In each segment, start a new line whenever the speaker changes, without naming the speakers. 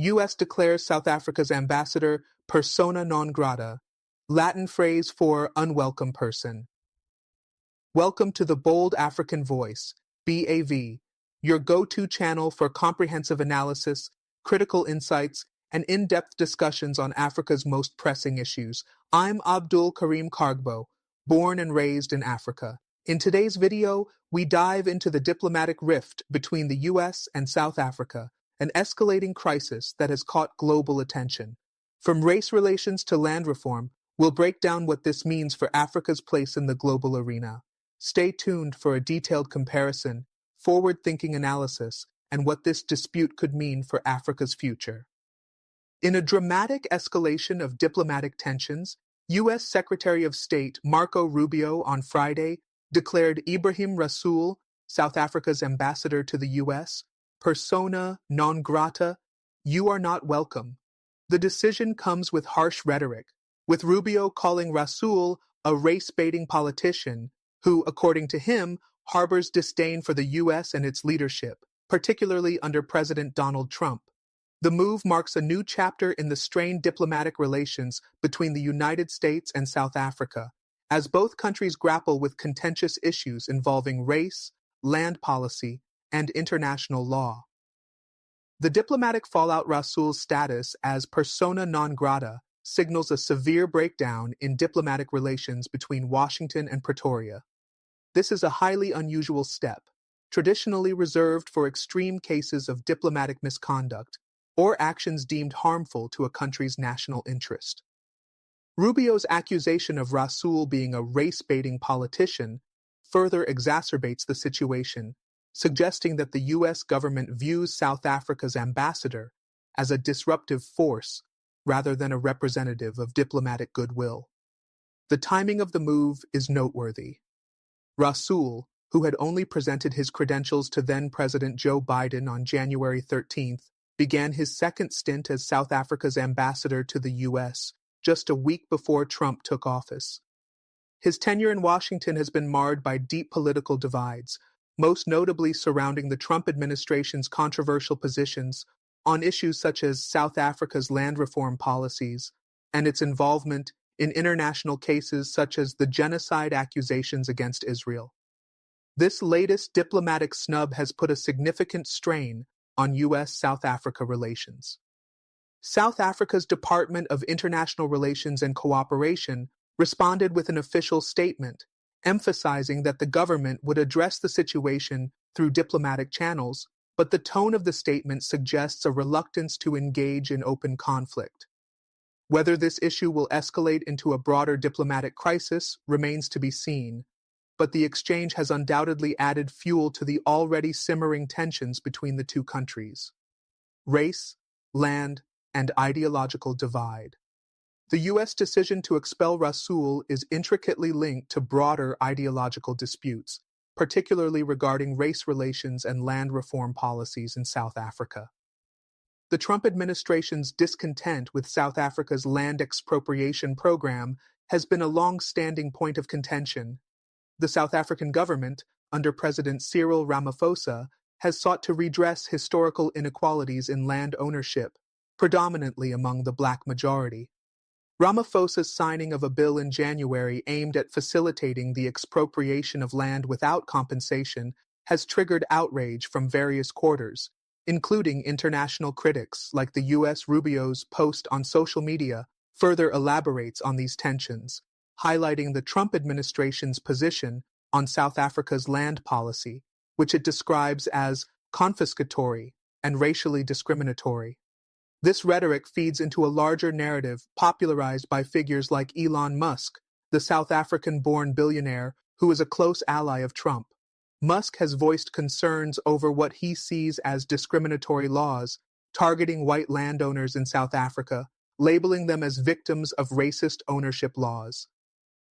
U.S. declares South Africa's ambassador persona non grata, Latin phrase for unwelcome person. Welcome to the Bold African Voice, BAV, your go-to channel for comprehensive analysis, critical insights, and in-depth discussions on Africa's most pressing issues. I'm Abdul Karim Kargbo, born and raised in Africa. In today's video, we dive into the diplomatic rift between the U.S. and South Africa, an escalating crisis that has caught global attention. From race relations to land reform, we'll break down what this means for Africa's place in the global arena. Stay tuned for a detailed comparison, forward-thinking analysis, and what this dispute could mean for Africa's future. In a dramatic escalation of diplomatic tensions, U.S. Secretary of State Marco Rubio on Friday declared Ebrahim Rasool, South Africa's ambassador to the U.S., persona non grata, you are not welcome. The decision comes with harsh rhetoric, with Rubio calling Rasool a race-baiting politician who, according to him, harbors disdain for the U.S. and its leadership, particularly under President Donald Trump. The move marks a new chapter in the strained diplomatic relations between the United States and South Africa, as both countries grapple with contentious issues involving race, land policy, and international law. The diplomatic fallout Rasool's status as persona non grata signals a severe breakdown in diplomatic relations between Washington and Pretoria. This is a highly unusual step, traditionally reserved for extreme cases of diplomatic misconduct or actions deemed harmful to a country's national interest. Rubio's accusation of Rasool being a race-baiting politician further exacerbates the situation, suggesting that the U.S. government views South Africa's ambassador as a disruptive force rather than a representative of diplomatic goodwill. The timing of the move is noteworthy. Rasool, who had only presented his credentials to then-President Joe Biden on January 13th, began his second stint as South Africa's ambassador to the U.S. just a week before Trump took office. His tenure in Washington has been marred by deep political divides, most notably surrounding the Trump administration's controversial positions on issues such as South Africa's land reform policies and its involvement in international cases such as the genocide accusations against Israel. This latest diplomatic snub has put a significant strain on U.S.-South Africa relations. South Africa's Department of International Relations and Cooperation responded with an official statement, emphasizing that the government would address the situation through diplomatic channels, but the tone of the statement suggests a reluctance to engage in open conflict. Whether this issue will escalate into a broader diplomatic crisis remains to be seen, but the exchange has undoubtedly added fuel to the already simmering tensions between the two countries. Race, land, and ideological divide. The U.S. decision to expel Rasool is intricately linked to broader ideological disputes, particularly regarding race relations and land reform policies in South Africa. The Trump administration's discontent with South Africa's land expropriation program has been a long-standing point of contention. The South African government, under President Cyril Ramaphosa, has sought to redress historical inequalities in land ownership, predominantly among the black majority. Ramaphosa's signing of a bill in January aimed at facilitating the expropriation of land without compensation has triggered outrage from various quarters, including international critics like the U.S. Rubio's post on social media further elaborates on these tensions, highlighting the Trump administration's position on South Africa's land policy, which it describes as confiscatory and racially discriminatory. This rhetoric feeds into a larger narrative popularized by figures like Elon Musk, the South African-born billionaire who is a close ally of Trump. Musk has voiced concerns over what he sees as discriminatory laws targeting white landowners in South Africa, labeling them as victims of racist ownership laws.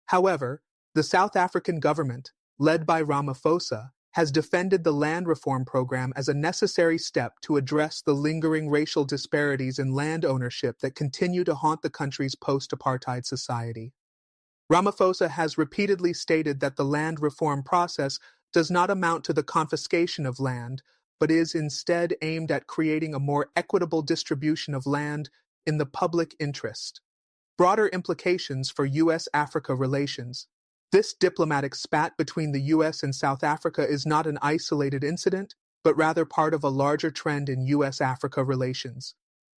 However, the South African government, led by Ramaphosa, has defended the land reform program as a necessary step to address the lingering racial disparities in land ownership that continue to haunt the country's post-apartheid society. Ramaphosa has repeatedly stated that the land reform process does not amount to the confiscation of land, but is instead aimed at creating a more equitable distribution of land in the public interest. Broader implications for U.S. Africa relations. This diplomatic spat between the U.S. and South Africa is not an isolated incident, but rather part of a larger trend in U.S. Africa relations.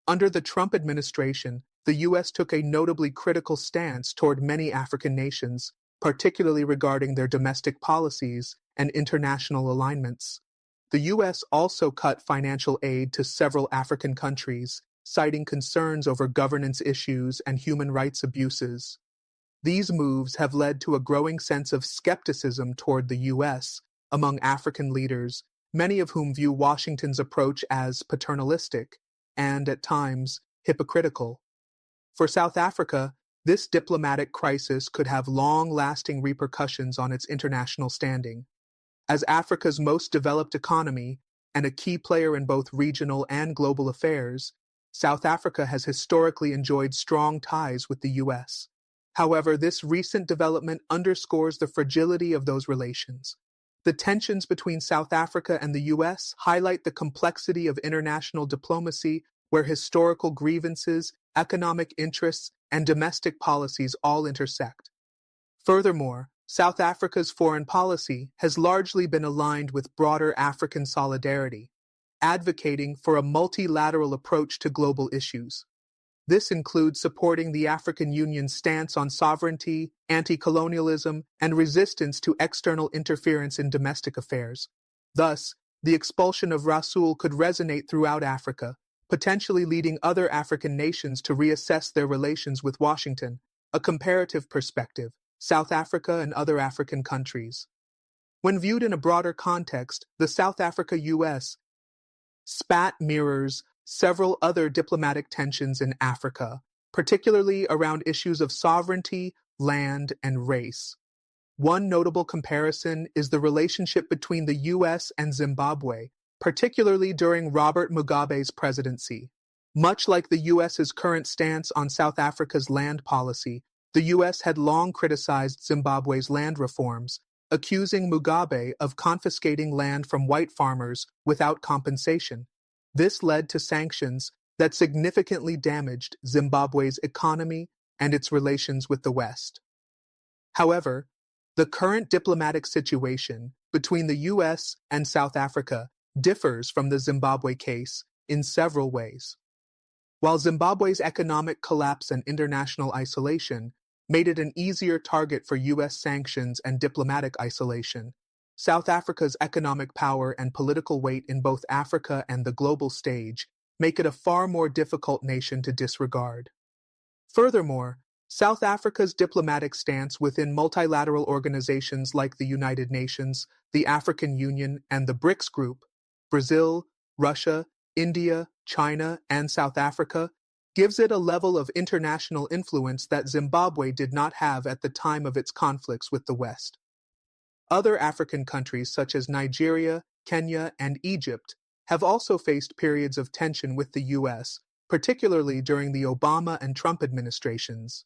Under the Trump administration, the U.S. took a notably critical stance toward many African nations, particularly regarding their domestic policies and international alignments. The U.S. also cut financial aid to several African countries, citing concerns over governance issues and human rights abuses. These moves have led to a growing sense of skepticism toward the U.S. among African leaders, many of whom view Washington's approach as paternalistic and, at times, hypocritical. For South Africa, this diplomatic crisis could have long-lasting repercussions on its international standing. As Africa's most developed economy and a key player in both regional and global affairs, South Africa has historically enjoyed strong ties with the U.S. However, this recent development underscores the fragility of those relations. The tensions between South Africa and the U.S. highlight the complexity of international diplomacy, where historical grievances, economic interests, and domestic policies all intersect. Furthermore, South Africa's foreign policy has largely been aligned with broader African solidarity, advocating for a multilateral approach to global issues. This includes supporting the African Union's stance on sovereignty, anti-colonialism, and resistance to external interference in domestic affairs. Thus, the expulsion of Rasool could resonate throughout Africa, potentially leading other African nations to reassess their relations with Washington. A comparative perspective, South Africa and other African countries. When viewed in a broader context, the South Africa-U.S. spat mirrors several other diplomatic tensions in Africa, particularly around issues of sovereignty, land, and race. One notable comparison is the relationship between the U.S. and Zimbabwe, particularly during Robert Mugabe's presidency. Much like the U.S.'s current stance on South Africa's land policy, the U.S. had long criticized Zimbabwe's land reforms, accusing Mugabe of confiscating land from white farmers without compensation. This led to sanctions that significantly damaged Zimbabwe's economy and its relations with the West. However, the current diplomatic situation between the U.S. and South Africa differs from the Zimbabwe case in several ways. While Zimbabwe's economic collapse and international isolation made it an easier target for U.S. sanctions and diplomatic isolation, South Africa's economic power and political weight in both Africa and the global stage make it a far more difficult nation to disregard. Furthermore, South Africa's diplomatic stance within multilateral organizations like the United Nations, the African Union, and the BRICS Group, Brazil, Russia, India, China, and South Africa, gives it a level of international influence that Zimbabwe did not have at the time of its conflicts with the West. Other African countries such as Nigeria, Kenya, and Egypt have also faced periods of tension with the U.S., particularly during the Obama and Trump administrations.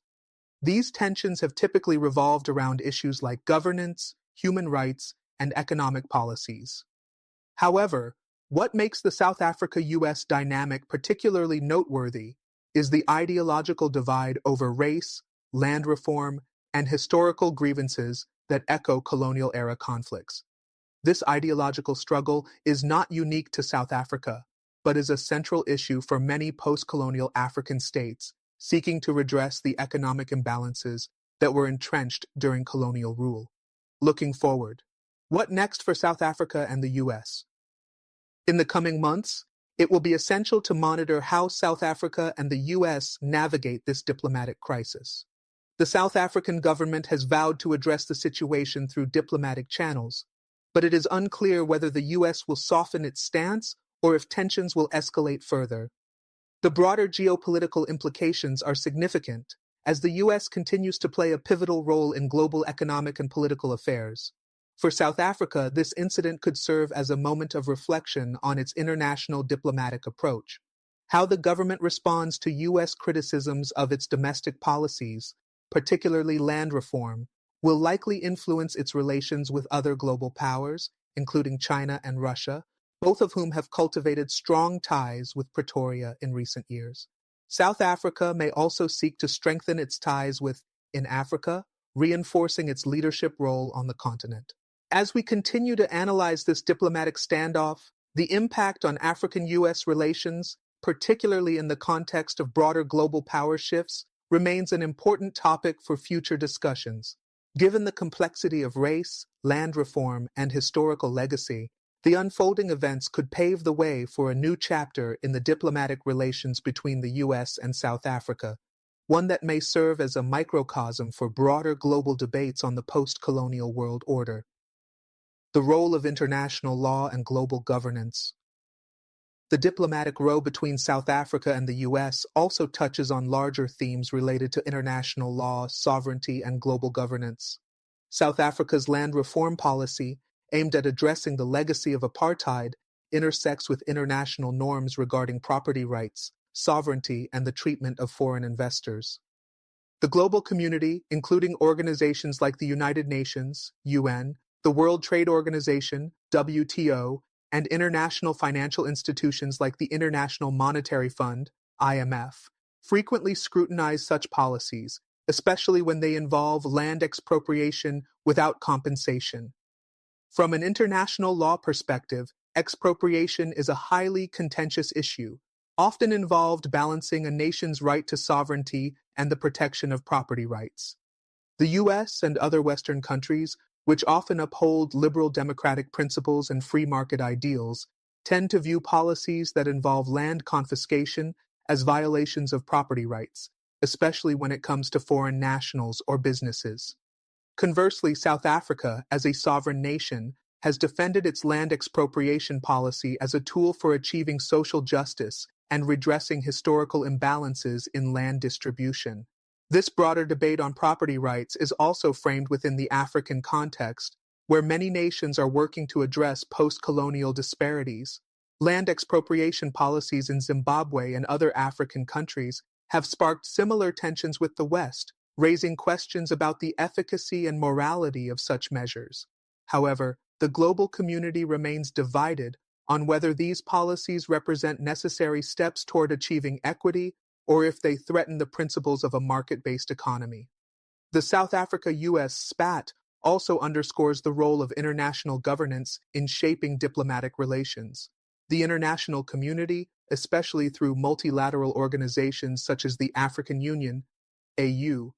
These tensions have typically revolved around issues like governance, human rights, and economic policies. However, what makes the South Africa-U.S. dynamic particularly noteworthy is the ideological divide over race, land reform, and historical grievances that echo colonial-era conflicts. This ideological struggle is not unique to South Africa, but is a central issue for many post-colonial African states seeking to redress the economic imbalances that were entrenched during colonial rule. Looking forward, what next for South Africa and the U.S.? In the coming months, it will be essential to monitor how South Africa and the U.S. navigate this diplomatic crisis. The South African government has vowed to address the situation through diplomatic channels, but it is unclear whether the U.S. will soften its stance or if tensions will escalate further. The broader geopolitical implications are significant, as the U.S. continues to play a pivotal role in global economic and political affairs. For South Africa, this incident could serve as a moment of reflection on its international diplomatic approach. How the government responds to U.S. criticisms of its domestic policies, particularly land reform, will likely influence its relations with other global powers, including China and Russia, both of whom have cultivated strong ties with Pretoria in recent years. South Africa may also seek to strengthen its ties with in Africa, reinforcing its leadership role on the continent. As we continue to analyze this diplomatic standoff, the impact on African-U.S. relations, particularly in the context of broader global power shifts, remains an important topic for future discussions. Given the complexity of race, land reform, and historical legacy, the unfolding events could pave the way for a new chapter in the diplomatic relations between the U.S. and South Africa, one that may serve as a microcosm for broader global debates on the post-colonial world order. The role of international law and global governance. The diplomatic row between South Africa and the U.S. also touches on larger themes related to international law, sovereignty, and global governance. South Africa's land reform policy, aimed at addressing the legacy of apartheid, intersects with international norms regarding property rights, sovereignty, and the treatment of foreign investors. The global community, including organizations like the United Nations, UN, the World Trade Organization, WTO, and international financial institutions like the International Monetary Fund, IMF, frequently scrutinize such policies, especially when they involve land expropriation without compensation. From an international law perspective, expropriation is a highly contentious issue, often involved balancing a nation's right to sovereignty and the protection of property rights. The U.S. and other Western countries, which often uphold liberal democratic principles and free market ideals, tend to view policies that involve land confiscation as violations of property rights, especially when it comes to foreign nationals or businesses. Conversely, South Africa, as a sovereign nation, has defended its land expropriation policy as a tool for achieving social justice and redressing historical imbalances in land distribution. This broader debate on property rights is also framed within the African context, where many nations are working to address post-colonial disparities. Land expropriation policies in Zimbabwe and other African countries have sparked similar tensions with the West, raising questions about the efficacy and morality of such measures. However, the global community remains divided on whether these policies represent necessary steps toward achieving equity or if they threaten the principles of a market-based economy. The South Africa-U.S. spat also underscores the role of international governance in shaping diplomatic relations. The international community, especially through multilateral organizations such as the African Union, AU,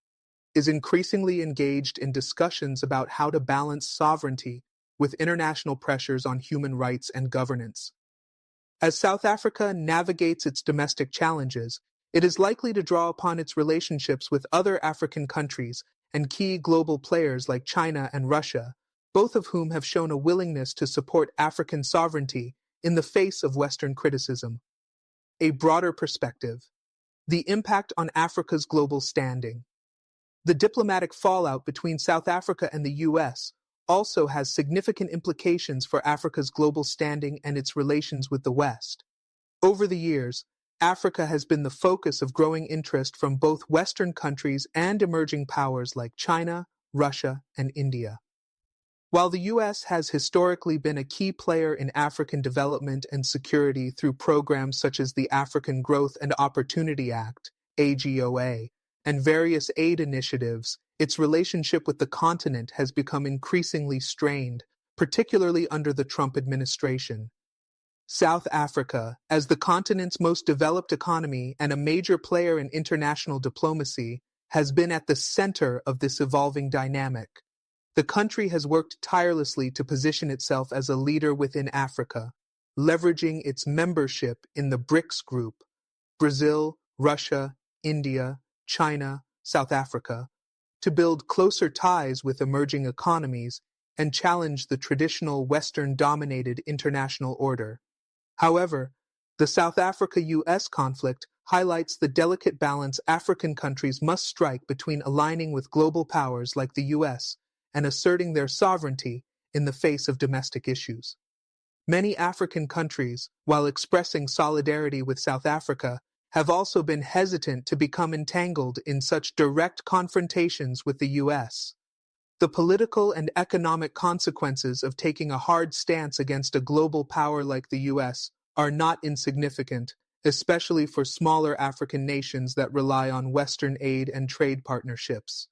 is increasingly engaged in discussions about how to balance sovereignty with international pressures on human rights and governance. As South Africa navigates its domestic challenges, it is likely to draw upon its relationships with other African countries and key global players like China and Russia, both of whom have shown a willingness to support African sovereignty in the face of Western criticism. A broader perspective. The impact on Africa's global standing. The diplomatic fallout between South Africa and the U.S. also has significant implications for Africa's global standing and its relations with the West. Over the years, Africa has been the focus of growing interest from both Western countries and emerging powers like China, Russia, and India. While the U.S. has historically been a key player in African development and security through programs such as the African Growth and Opportunity Act, AGOA, and various aid initiatives, its relationship with the continent has become increasingly strained, particularly under the Trump administration. South Africa, as the continent's most developed economy and a major player in international diplomacy, has been at the center of this evolving dynamic. The country has worked tirelessly to position itself as a leader within Africa, leveraging its membership in the BRICS group, Brazil, Russia, India, China, South Africa, to build closer ties with emerging economies and challenge the traditional Western-dominated international order. However, the South Africa-U.S. conflict highlights the delicate balance African countries must strike between aligning with global powers like the U.S. and asserting their sovereignty in the face of domestic issues. Many African countries, while expressing solidarity with South Africa, have also been hesitant to become entangled in such direct confrontations with the U.S. The political and economic consequences of taking a hard stance against a global power like the U.S. are not insignificant, especially for smaller African nations that rely on Western aid and trade partnerships.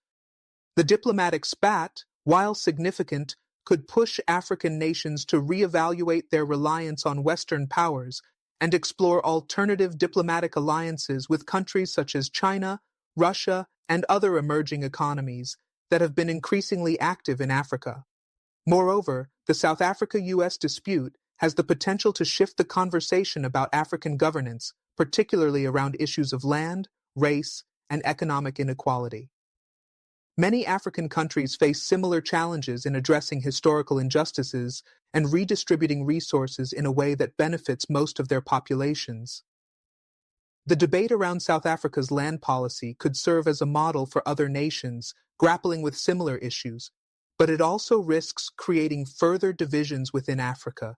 The diplomatic spat, while significant, could push African nations to reevaluate their reliance on Western powers and explore alternative diplomatic alliances with countries such as China, Russia, and other emerging economies that have been increasingly active in Africa. Moreover, the South Africa-U.S. dispute has the potential to shift the conversation about African governance, particularly around issues of land, race, and economic inequality. Many African countries face similar challenges in addressing historical injustices and redistributing resources in a way that benefits most of their populations. The debate around South Africa's land policy could serve as a model for other nations grappling with similar issues, but it also risks creating further divisions within Africa,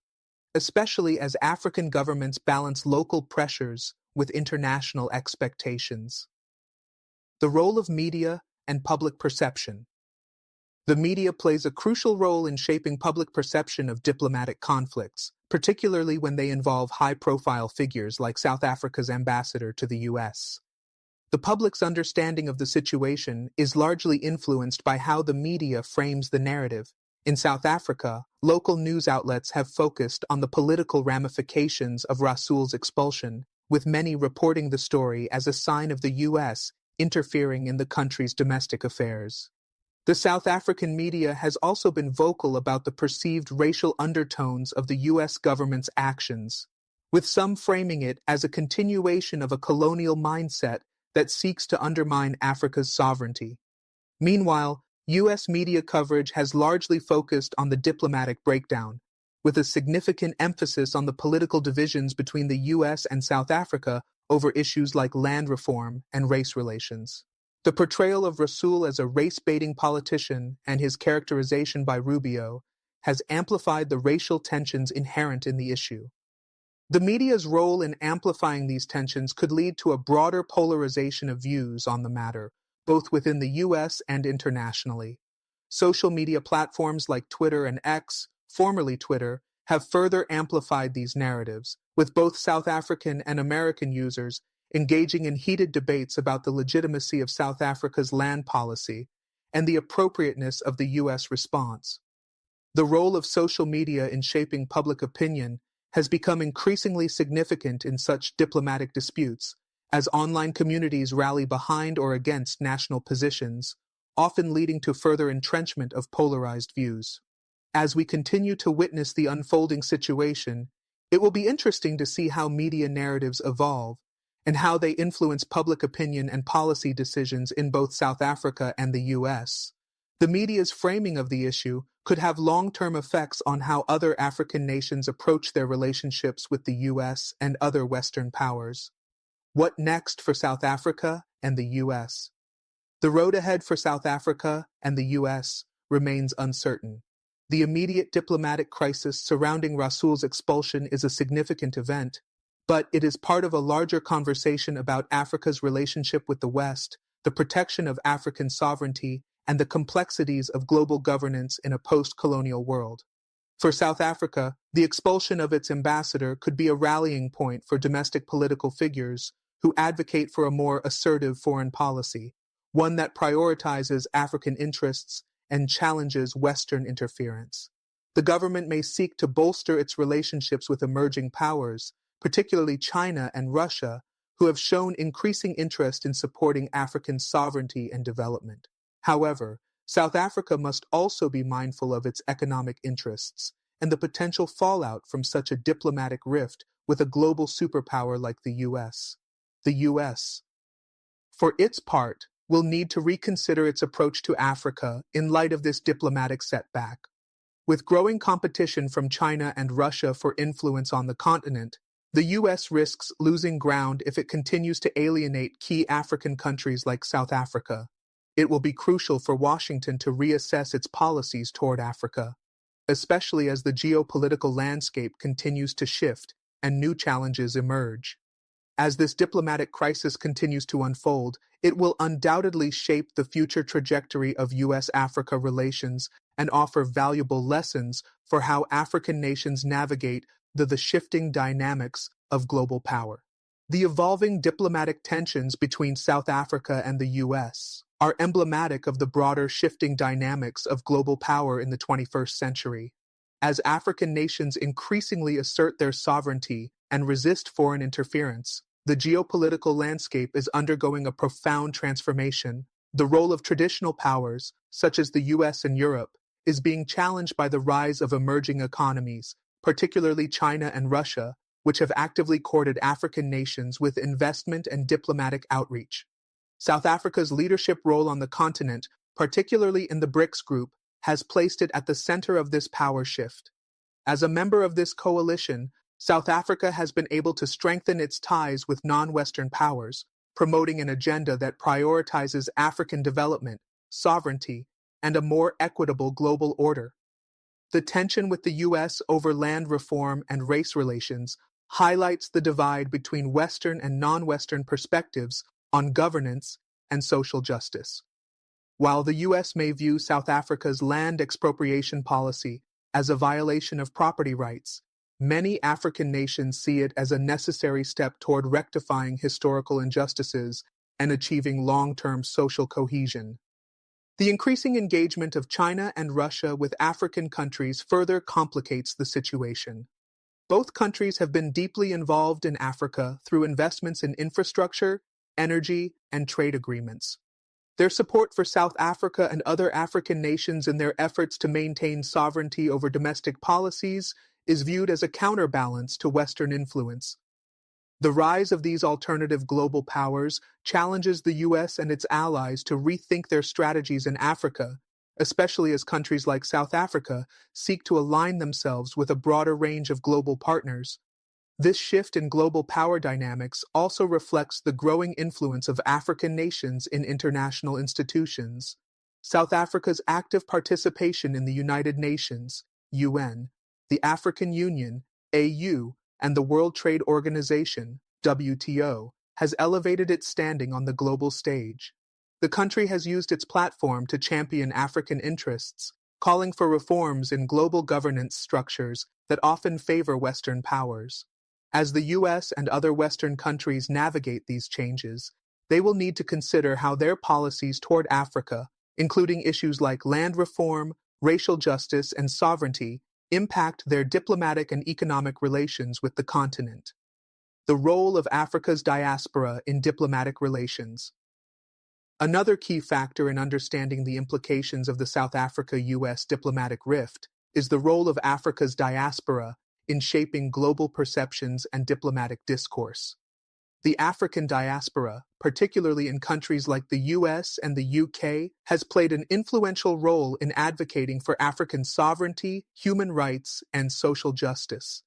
especially as African governments balance local pressures with international expectations. The role of media and public perception. The media plays a crucial role in shaping public perception of diplomatic conflicts, particularly when they involve high-profile figures like South Africa's ambassador to the U.S. The public's understanding of the situation is largely influenced by how the media frames the narrative. In South Africa, local news outlets have focused on the political ramifications of Rasool's expulsion, with many reporting the story as a sign of the U.S. interfering in the country's domestic affairs. The South African media has also been vocal about the perceived racial undertones of the U.S. government's actions, with some framing it as a continuation of a colonial mindset that seeks to undermine Africa's sovereignty. Meanwhile, U.S. media coverage has largely focused on the diplomatic breakdown, with a significant emphasis on the political divisions between the U.S. and South Africa over issues like land reform and race relations. The portrayal of Rasool as a race-baiting politician and his characterization by Rubio has amplified the racial tensions inherent in the issue. The media's role in amplifying these tensions could lead to a broader polarization of views on the matter, both within the U.S. and internationally. Social media platforms like Twitter and X, formerly Twitter, have further amplified these narratives, with both South African and American users engaging in heated debates about the legitimacy of South Africa's land policy and the appropriateness of the U.S. response. The role of social media in shaping public opinion has become increasingly significant in such diplomatic disputes, as online communities rally behind or against national positions, often leading to further entrenchment of polarized views. As we continue to witness the unfolding situation, it will be interesting to see how media narratives evolve and how they influence public opinion and policy decisions in both South Africa and the U.S. The media's framing of the issue could have long-term effects on how other African nations approach their relationships with the U.S. and other Western powers. What next for South Africa and the U.S.? The road ahead for South Africa and the U.S. remains uncertain. The immediate diplomatic crisis surrounding Rasool's expulsion is a significant event, but it is part of a larger conversation about Africa's relationship with the West, the protection of African sovereignty, and the complexities of global governance in a post-colonial world. For South Africa, the expulsion of its ambassador could be a rallying point for domestic political figures who advocate for a more assertive foreign policy, one that prioritizes African interests and challenges Western interference. The government may seek to bolster its relationships with emerging powers, particularly China and Russia, who have shown increasing interest in supporting African sovereignty and development. However, South Africa must also be mindful of its economic interests and the potential fallout from such a diplomatic rift with a global superpower like the U.S. The U.S., for its part, will need to reconsider its approach to Africa in light of this diplomatic setback. With growing competition from China and Russia for influence on the continent, the U.S. risks losing ground if it continues to alienate key African countries like South Africa. It will be crucial for Washington to reassess its policies toward Africa, especially as the geopolitical landscape continues to shift and new challenges emerge. As this diplomatic crisis continues to unfold, it will undoubtedly shape the future trajectory of U.S. Africa relations and offer valuable lessons for how African nations navigate the shifting dynamics of global power. The evolving diplomatic tensions between South Africa and the U.S. are emblematic of the broader shifting dynamics of global power in the 21st century. As African nations increasingly assert their sovereignty and resist foreign interference, the geopolitical landscape is undergoing a profound transformation. The role of traditional powers, such as the U.S. and Europe, is being challenged by the rise of emerging economies, particularly China and Russia, which have actively courted African nations with investment and diplomatic outreach. South Africa's leadership role on the continent, particularly in the BRICS group, has placed it at the center of this power shift. As a member of this coalition, South Africa has been able to strengthen its ties with non-Western powers, promoting an agenda that prioritizes African development, sovereignty, and a more equitable global order. The tension with the U.S. over land reform and race relations highlights the divide between Western and non-Western perspectives on governance and social justice. While the U.S. may view South Africa's land expropriation policy as a violation of property rights, many African nations see it as a necessary step toward rectifying historical injustices and achieving long-term social cohesion. The increasing engagement of China and Russia with African countries further complicates the situation. Both countries have been deeply involved in Africa through investments in infrastructure, energy, and trade agreements. Their support for South Africa and other African nations in their efforts to maintain sovereignty over domestic policies is viewed as a counterbalance to Western influence. The rise of these alternative global powers challenges the U.S. and its allies to rethink their strategies in Africa, especially as countries like South Africa seek to align themselves with a broader range of global partners. This shift in global power dynamics also reflects the growing influence of African nations in international institutions. South Africa's active participation in the United Nations, UN, the African Union, AU, and the World Trade Organization, WTO, has elevated its standing on the global stage. The country has used its platform to champion African interests, calling for reforms in global governance structures that often favor Western powers. As the U.S. and other Western countries navigate these changes, they will need to consider how their policies toward Africa, including issues like land reform, racial justice, and sovereignty, impact their diplomatic and economic relations with the continent. The role of Africa's diaspora in diplomatic relations. Another key factor in understanding the implications of the South Africa-U.S. diplomatic rift is the role of Africa's diaspora in shaping global perceptions and diplomatic discourse. The African diaspora, particularly in countries like the US and the UK, has played an influential role in advocating for African sovereignty, human rights, and social justice.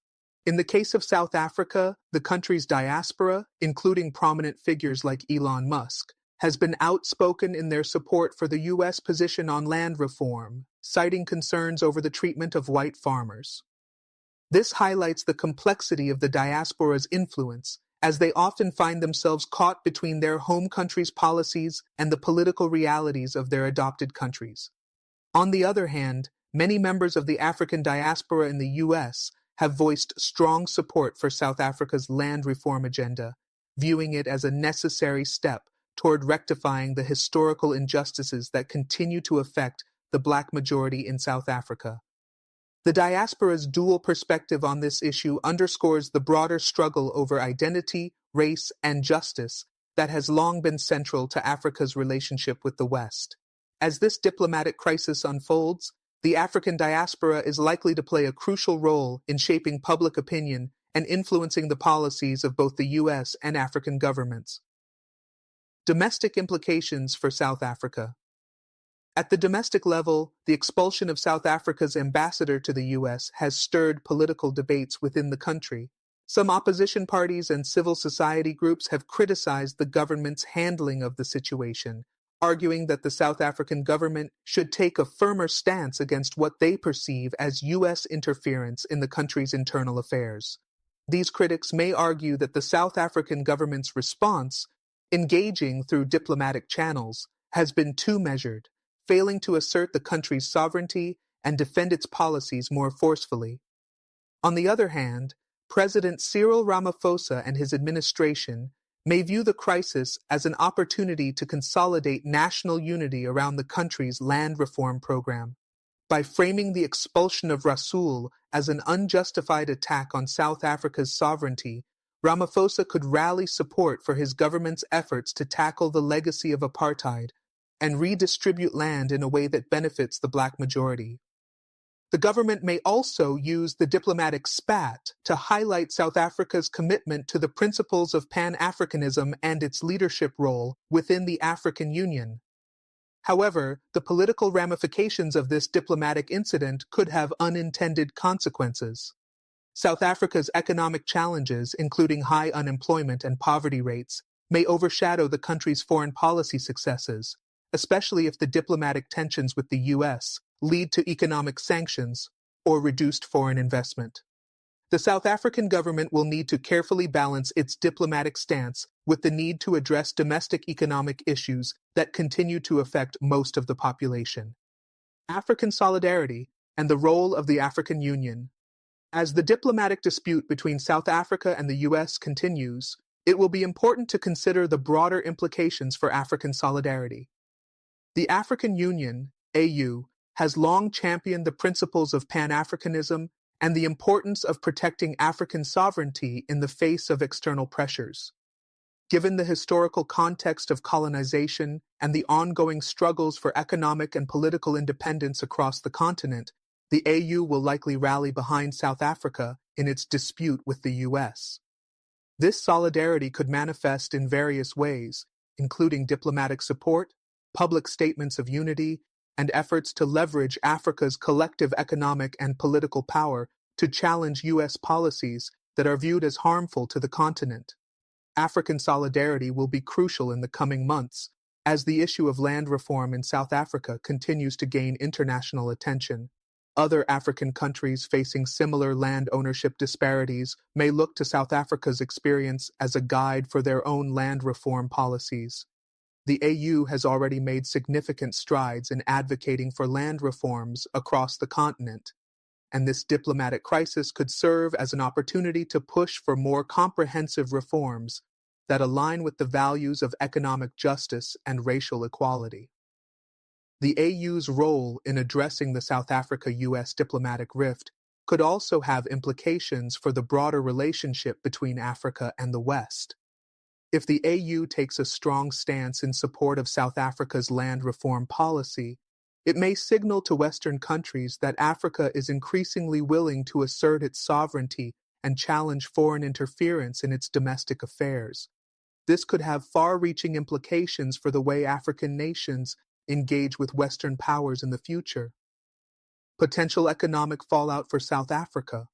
In the case of South Africa, the country's diaspora, including prominent figures like Elon Musk, has been outspoken in their support for the U.S. position on land reform, citing concerns over the treatment of white farmers. This highlights the complexity of the diaspora's influence, as they often find themselves caught between their home country's policies and the political realities of their adopted countries. On the other hand, many members of the African diaspora in the U.S. have voiced strong support for South Africa's land reform agenda, viewing it as a necessary step toward rectifying the historical injustices that continue to affect the Black majority in South Africa. The diaspora's dual perspective on this issue underscores the broader struggle over identity, race, and justice that has long been central to Africa's relationship with the West. As this diplomatic crisis unfolds, the African diaspora is likely to play a crucial role in shaping public opinion and influencing the policies of both the U.S. and African governments. Domestic implications for South Africa. At the domestic level, the expulsion of South Africa's ambassador to the U.S. has stirred political debates within the country. Some opposition parties and civil society groups have criticized the government's handling of the situation, arguing that the South African government should take a firmer stance against what they perceive as U.S. interference in the country's internal affairs. These critics may argue that the South African government's response, engaging through diplomatic channels, has been too measured, failing to assert the country's sovereignty and defend its policies more forcefully. On the other hand, President Cyril Ramaphosa and his administration may view the crisis as an opportunity to consolidate national unity around the country's land reform program. By framing the expulsion of Rasool as an unjustified attack on South Africa's sovereignty, Ramaphosa could rally support for his government's efforts to tackle the legacy of apartheid and redistribute land in a way that benefits the black majority. The government may also use the diplomatic spat to highlight South Africa's commitment to the principles of Pan-Africanism and its leadership role within the African Union. However, the political ramifications of this diplomatic incident could have unintended consequences. South Africa's economic challenges, including high unemployment and poverty rates, may overshadow the country's foreign policy successes, especially if the diplomatic tensions with the U.S. lead to economic sanctions or reduced foreign investment. The South African government will need to carefully balance its diplomatic stance with the need to address domestic economic issues that continue to affect most of the population. African solidarity and the role of the African Union. As the diplomatic dispute between South Africa and the U.S. continues, it will be important to consider the broader implications for African solidarity. The African Union, AU, has long championed the principles of Pan-Africanism and the importance of protecting African sovereignty in the face of external pressures. Given the historical context of colonization and the ongoing struggles for economic and political independence across the continent, the AU will likely rally behind South Africa in its dispute with the U.S. This solidarity could manifest in various ways, including diplomatic support, public statements of unity, and efforts to leverage Africa's collective economic and political power to challenge U.S. policies that are viewed as harmful to the continent. African solidarity will be crucial in the coming months, as the issue of land reform in South Africa continues to gain international attention. Other African countries facing similar land ownership disparities may look to South Africa's experience as a guide for their own land reform policies. The AU has already made significant strides in advocating for land reforms across the continent, and this diplomatic crisis could serve as an opportunity to push for more comprehensive reforms that align with the values of economic justice and racial equality. The AU's role in addressing the South Africa-US diplomatic rift could also have implications for the broader relationship between Africa and the West. If the AU takes a strong stance in support of South Africa's land reform policy, it may signal to Western countries that Africa is increasingly willing to assert its sovereignty and challenge foreign interference in its domestic affairs. This could have far-reaching implications for the way African nations engage with Western powers in the future. Potential economic fallout for South Africa.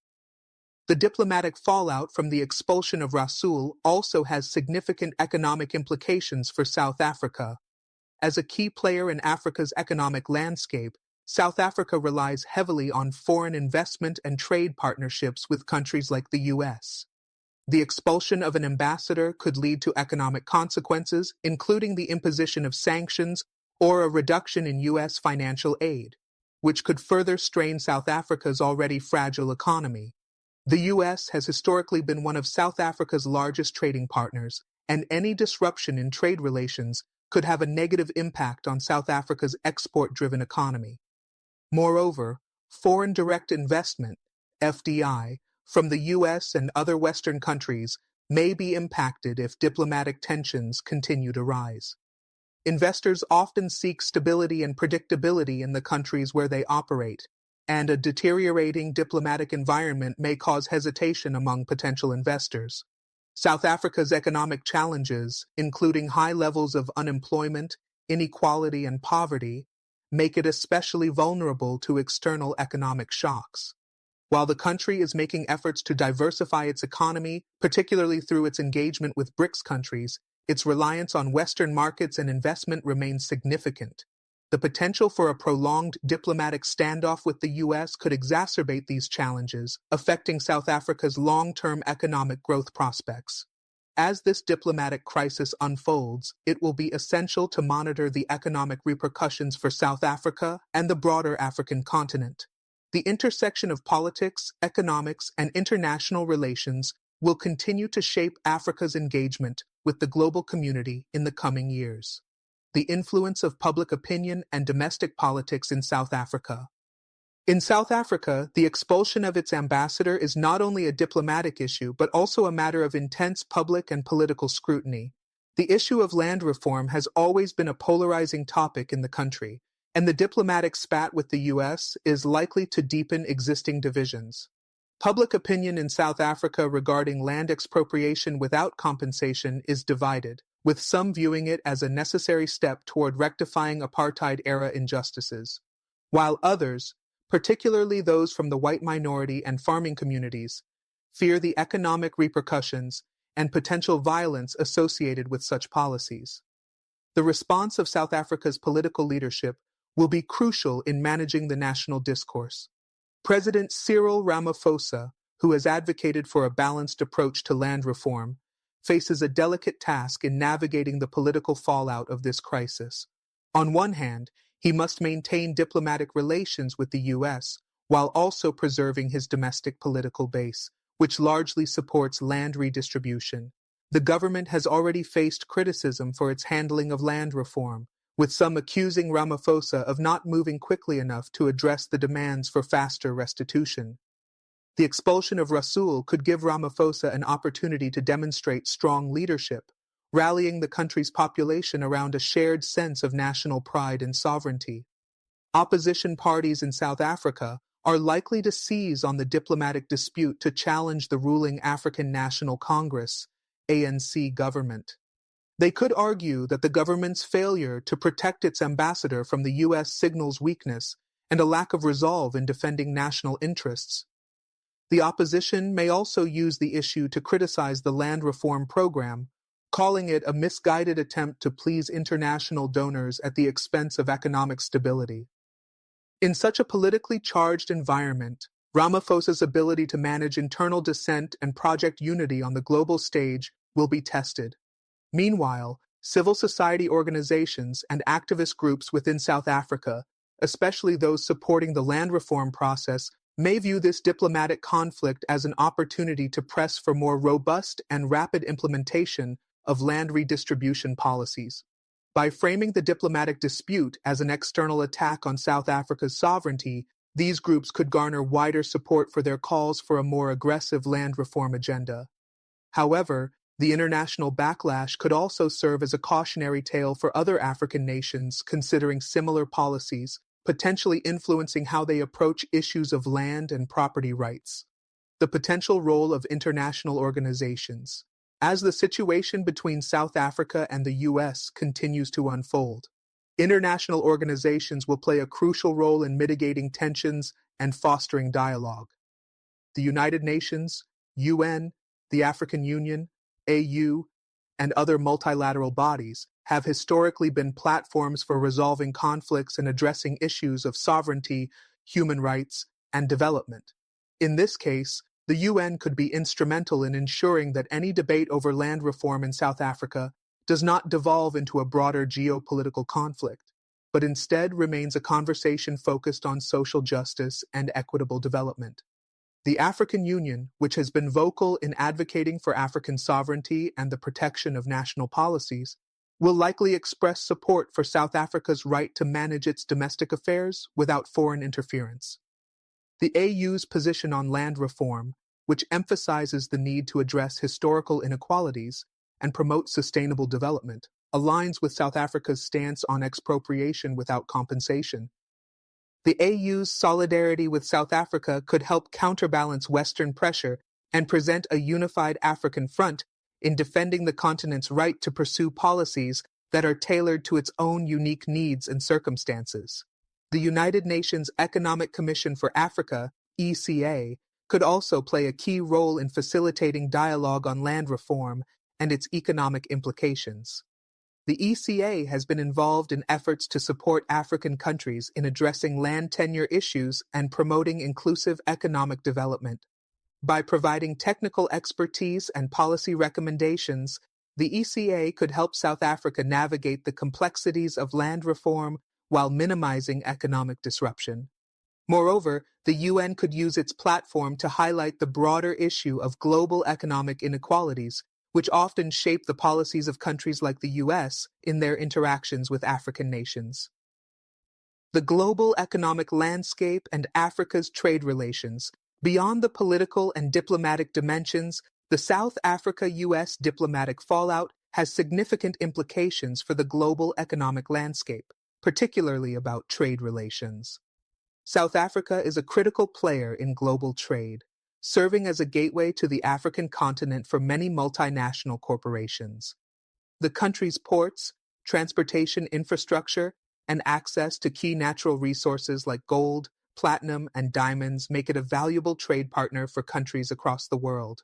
The diplomatic fallout from the expulsion of Rasool also has significant economic implications for South Africa. As a key player in Africa's economic landscape, South Africa relies heavily on foreign investment and trade partnerships with countries like the U.S. The expulsion of an ambassador could lead to economic consequences, including the imposition of sanctions or a reduction in U.S. financial aid, which could further strain South Africa's already fragile economy. The U.S. has historically been one of South Africa's largest trading partners, and any disruption in trade relations could have a negative impact on South Africa's export-driven economy. Moreover, foreign direct investment, FDI, from the U.S. and other Western countries may be impacted if diplomatic tensions continue to rise. Investors often seek stability and predictability in the countries where they operate, and a deteriorating diplomatic environment may cause hesitation among potential investors. South Africa's economic challenges, including high levels of unemployment, inequality, and poverty, make it especially vulnerable to external economic shocks. While the country is making efforts to diversify its economy, particularly through its engagement with BRICS countries, its reliance on Western markets and investment remains significant. The potential for a prolonged diplomatic standoff with the U.S. could exacerbate these challenges, affecting South Africa's long-term economic growth prospects. As this diplomatic crisis unfolds, it will be essential to monitor the economic repercussions for South Africa and the broader African continent. The intersection of politics, economics, and international relations will continue to shape Africa's engagement with the global community in the coming years. The influence of public opinion and domestic politics in South Africa. In South Africa, the expulsion of its ambassador is not only a diplomatic issue, but also a matter of intense public and political scrutiny. The issue of land reform has always been a polarizing topic in the country, and the diplomatic spat with the U.S. is likely to deepen existing divisions. Public opinion in South Africa regarding land expropriation without compensation is divided, with some viewing it as a necessary step toward rectifying apartheid-era injustices, while others, particularly those from the white minority and farming communities, fear the economic repercussions and potential violence associated with such policies. The response of South Africa's political leadership will be crucial in managing the national discourse. President Cyril Ramaphosa, who has advocated for a balanced approach to land reform, faces a delicate task in navigating the political fallout of this crisis. On one hand, he must maintain diplomatic relations with the U.S. while also preserving his domestic political base, which largely supports land redistribution. The government has already faced criticism for its handling of land reform, with some accusing Ramaphosa of not moving quickly enough to address the demands for faster restitution. The expulsion of Rasool could give Ramaphosa an opportunity to demonstrate strong leadership, rallying the country's population around a shared sense of national pride and sovereignty. Opposition parties in South Africa are likely to seize on the diplomatic dispute to challenge the ruling African National Congress, ANC government. They could argue that the government's failure to protect its ambassador from the U.S. signals weakness and a lack of resolve in defending national interests. The opposition may also use the issue to criticize the land reform program, calling it a misguided attempt to please international donors at the expense of economic stability. In such a politically charged environment, Ramaphosa's ability to manage internal dissent and project unity on the global stage will be tested. Meanwhile, civil society organizations and activist groups within South Africa, especially those supporting the land reform process, may view this diplomatic conflict as an opportunity to press for more robust and rapid implementation of land redistribution policies. By framing the diplomatic dispute as an external attack on South Africa's sovereignty, these groups could garner wider support for their calls for a more aggressive land reform agenda. However, the international backlash could also serve as a cautionary tale for other African nations considering similar policies, potentially influencing how they approach issues of land and property rights. The potential role of international organizations. As the situation between South Africa and the U.S. continues to unfold, international organizations will play a crucial role in mitigating tensions and fostering dialogue. The United Nations, UN, the African Union, AU, and other multilateral bodies have historically been platforms for resolving conflicts and addressing issues of sovereignty, human rights, and development. In this case, the UN could be instrumental in ensuring that any debate over land reform in South Africa does not devolve into a broader geopolitical conflict, but instead remains a conversation focused on social justice and equitable development. The African Union, which has been vocal in advocating for African sovereignty and the protection of national policies, will likely express support for South Africa's right to manage its domestic affairs without foreign interference. The AU's position on land reform, which emphasizes the need to address historical inequalities and promote sustainable development, aligns with South Africa's stance on expropriation without compensation. The AU's solidarity with South Africa could help counterbalance Western pressure and present a unified African front in defending the continent's right to pursue policies that are tailored to its own unique needs and circumstances. The United Nations Economic Commission for Africa, ECA, could also play a key role in facilitating dialogue on land reform and its economic implications. The ECA has been involved in efforts to support African countries in addressing land tenure issues and promoting inclusive economic development. By providing technical expertise and policy recommendations, the ECA could help South Africa navigate the complexities of land reform while minimizing economic disruption. Moreover, the UN could use its platform to highlight the broader issue of global economic inequalities, which often shape the policies of countries like the U.S. in their interactions with African nations. The global economic landscape and Africa's trade relations. Beyond the political and diplomatic dimensions, the South Africa-U.S. diplomatic fallout has significant implications for the global economic landscape, particularly about trade relations. South Africa is a critical player in global trade, serving as a gateway to the African continent for many multinational corporations. The country's ports, transportation infrastructure, and access to key natural resources like gold, platinum, and diamonds make it a valuable trade partner for countries across the world.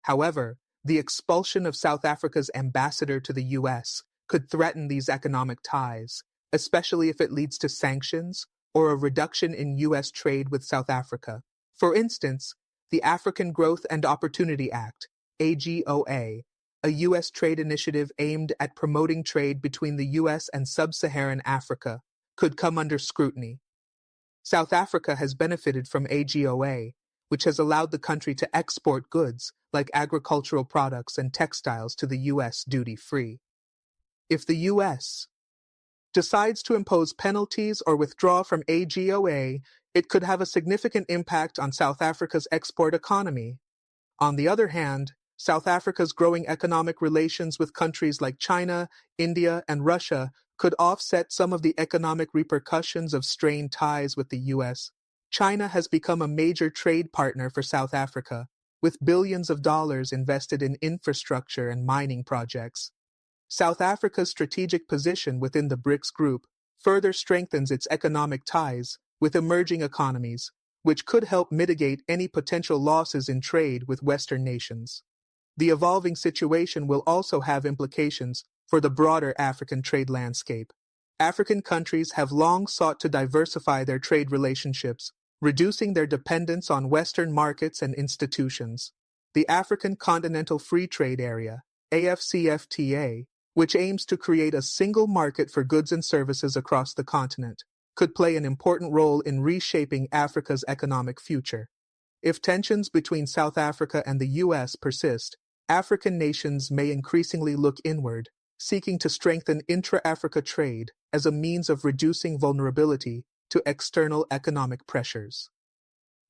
However, the expulsion of South Africa's ambassador to the U.S. could threaten these economic ties, especially if it leads to sanctions or a reduction in U.S. trade with South Africa. For instance, the African Growth and Opportunity Act, AGOA, a U.S. trade initiative aimed at promoting trade between the U.S. and sub-Saharan Africa, could come under scrutiny. South Africa has benefited from AGOA, which has allowed the country to export goods like agricultural products and textiles to the U.S. duty-free. If the U.S. decides to impose penalties or withdraw from AGOA, it could have a significant impact on South Africa's export economy. On the other hand, South Africa's growing economic relations with countries like China, India, and Russia could offset some of the economic repercussions of strained ties with the U.S. China has become a major trade partner for South Africa, with billions of dollars invested in infrastructure and mining projects. South Africa's strategic position within the BRICS group further strengthens its economic ties with emerging economies, which could help mitigate any potential losses in trade with Western nations. The evolving situation will also have implications for the broader African trade landscape. African countries have long sought to diversify their trade relationships, reducing their dependence on Western markets and institutions. The African Continental Free Trade Area, AFCFTA, which aims to create a single market for goods and services across the continent, could play an important role in reshaping Africa's economic future. If tensions between South Africa and the U.S. persist, African nations may increasingly look inward, seeking to strengthen intra-Africa trade as a means of reducing vulnerability to external economic pressures.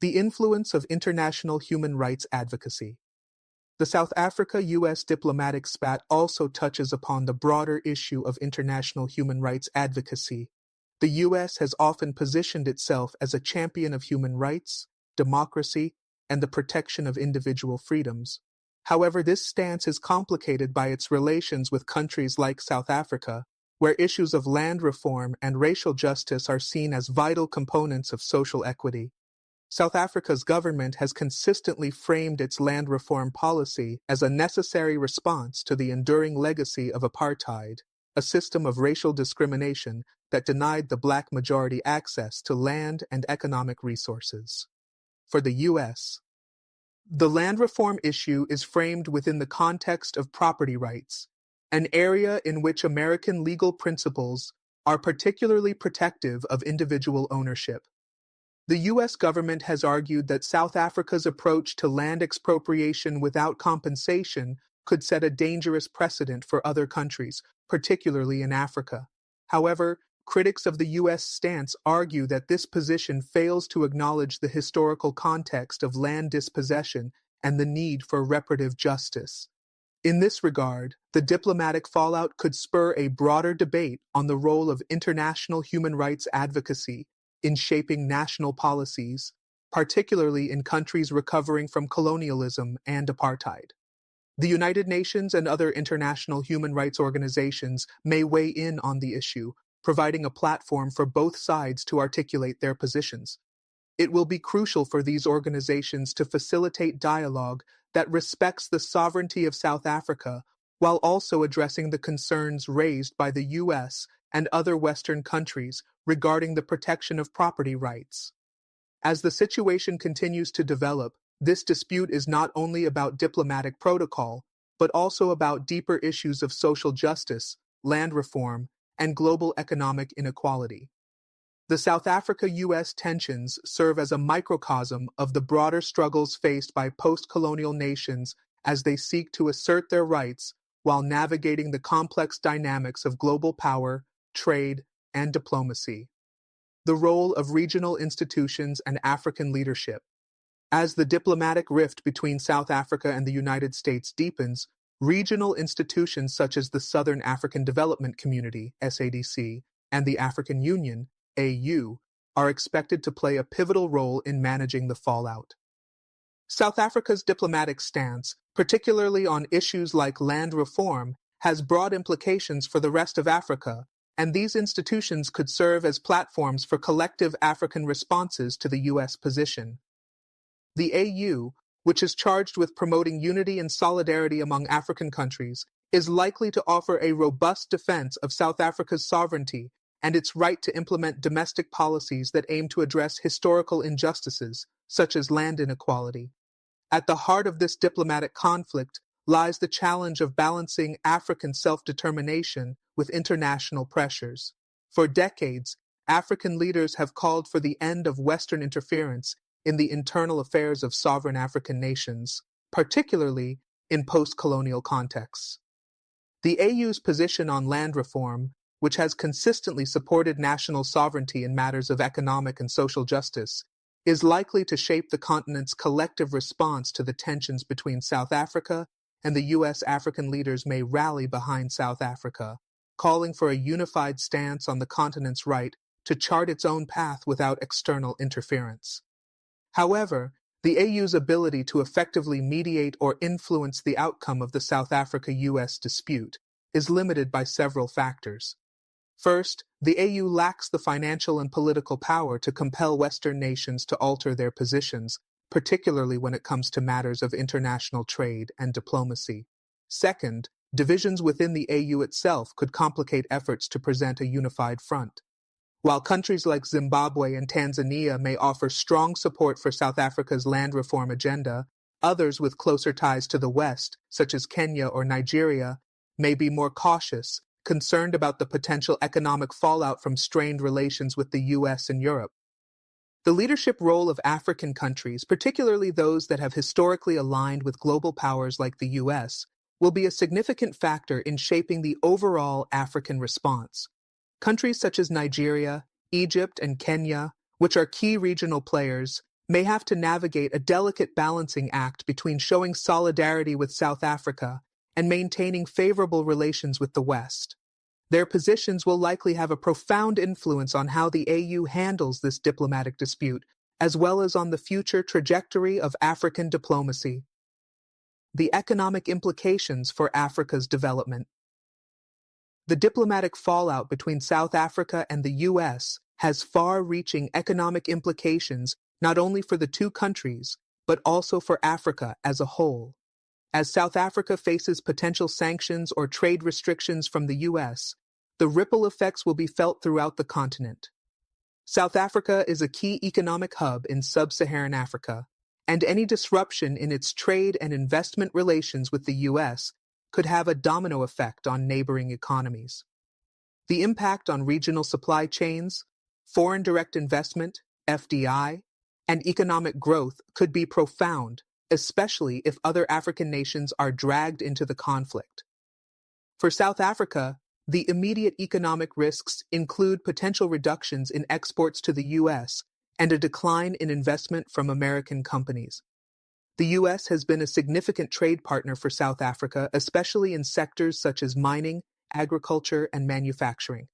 The influence of international human rights advocacy. The South Africa-U.S. diplomatic spat also touches upon the broader issue of international human rights advocacy. The U.S. has often positioned itself as a champion of human rights, democracy, and the protection of individual freedoms. However, this stance is complicated by its relations with countries like South Africa, where issues of land reform and racial justice are seen as vital components of social equity. South Africa's government has consistently framed its land reform policy as a necessary response to the enduring legacy of apartheid, a system of racial discrimination that denied the black majority access to land and economic resources. For the U.S., the land reform issue is framed within the context of property rights, an area in which American legal principles are particularly protective of individual ownership. The U.S. government has argued that South Africa's approach to land expropriation without compensation could set a dangerous precedent for other countries, particularly in Africa. However, critics of the U.S. stance argue that this position fails to acknowledge the historical context of land dispossession and the need for reparative justice. In this regard, the diplomatic fallout could spur a broader debate on the role of international human rights advocacy in shaping national policies, particularly in countries recovering from colonialism and apartheid. The United Nations and other international human rights organizations may weigh in on the issue, providing a platform for both sides to articulate their positions. It will be crucial for these organizations to facilitate dialogue that respects the sovereignty of South Africa while also addressing the concerns raised by the U.S. and other Western countries regarding the protection of property rights. As the situation continues to develop, this dispute is not only about diplomatic protocol, but also about deeper issues of social justice, land reform, and global economic inequality. The South Africa-U.S. tensions serve as a microcosm of the broader struggles faced by post-colonial nations as they seek to assert their rights while navigating the complex dynamics of global power, trade, and diplomacy. The role of regional institutions and African leadership. As the diplomatic rift between South Africa and the United States deepens, regional institutions such as the Southern African Development Community, SADC, and the African Union, AU, are expected to play a pivotal role in managing the fallout. South Africa's diplomatic stance, particularly on issues like land reform, has broad implications for the rest of Africa, and these institutions could serve as platforms for collective African responses to the U.S. position. The AU, which is charged with promoting unity and solidarity among African countries, is likely to offer a robust defense of South Africa's sovereignty and its right to implement domestic policies that aim to address historical injustices, such as land inequality. At the heart of this diplomatic conflict lies the challenge of balancing African self-determination with international pressures. For decades, African leaders have called for the end of Western interference in the internal affairs of sovereign African nations, particularly in post-colonial contexts. The AU's position on land reform, which has consistently supported national sovereignty in matters of economic and social justice, is likely to shape the continent's collective response to the tensions between South Africa, and the U.S. African leaders may rally behind South Africa, calling for a unified stance on the continent's right to chart its own path without external interference. However, the AU's ability to effectively mediate or influence the outcome of the South Africa-U.S. dispute is limited by several factors. First, the AU lacks the financial and political power to compel Western nations to alter their positions, particularly when it comes to matters of international trade and diplomacy. Second, divisions within the AU itself could complicate efforts to present a unified front. While countries like Zimbabwe and Tanzania may offer strong support for South Africa's land reform agenda, others with closer ties to the West, such as Kenya or Nigeria, may be more cautious, concerned about the potential economic fallout from strained relations with the U.S. and Europe. The leadership role of African countries, particularly those that have historically aligned with global powers like the U.S., will be a significant factor in shaping the overall African response. Countries such as Nigeria, Egypt, and Kenya, which are key regional players, may have to navigate a delicate balancing act between showing solidarity with South Africa and maintaining favorable relations with the West. Their positions will likely have a profound influence on how the AU handles this diplomatic dispute, as well as on the future trajectory of African diplomacy. The economic implications for Africa's development. The diplomatic fallout between South Africa and the U.S. has far-reaching economic implications not only for the two countries, but also for Africa as a whole. As South Africa faces potential sanctions or trade restrictions from the U.S., the ripple effects will be felt throughout the continent. South Africa is a key economic hub in sub-Saharan Africa, and any disruption in its trade and investment relations with the U.S. could have a domino effect on neighboring economies. The impact on regional supply chains, foreign direct investment, FDI, and economic growth could be profound, especially if other African nations are dragged into the conflict. For South Africa, the immediate economic risks include potential reductions in exports to the U.S. and a decline in investment from American companies. The U.S. has been a significant trade partner for South Africa, especially in sectors such as mining, agriculture, and manufacturing.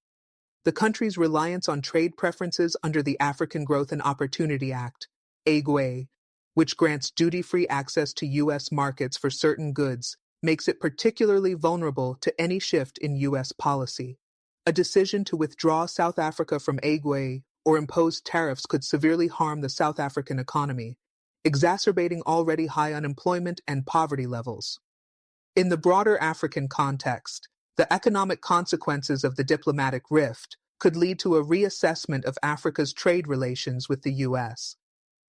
The country's reliance on trade preferences under the African Growth and Opportunity Act, AGWA, which grants duty-free access to U.S. markets for certain goods, makes it particularly vulnerable to any shift in U.S. policy. A decision to withdraw South Africa from AGWA or impose tariffs could severely harm the South African economy, exacerbating already high unemployment and poverty levels. In the broader African context, the economic consequences of the diplomatic rift could lead to a reassessment of Africa's trade relations with the U.S.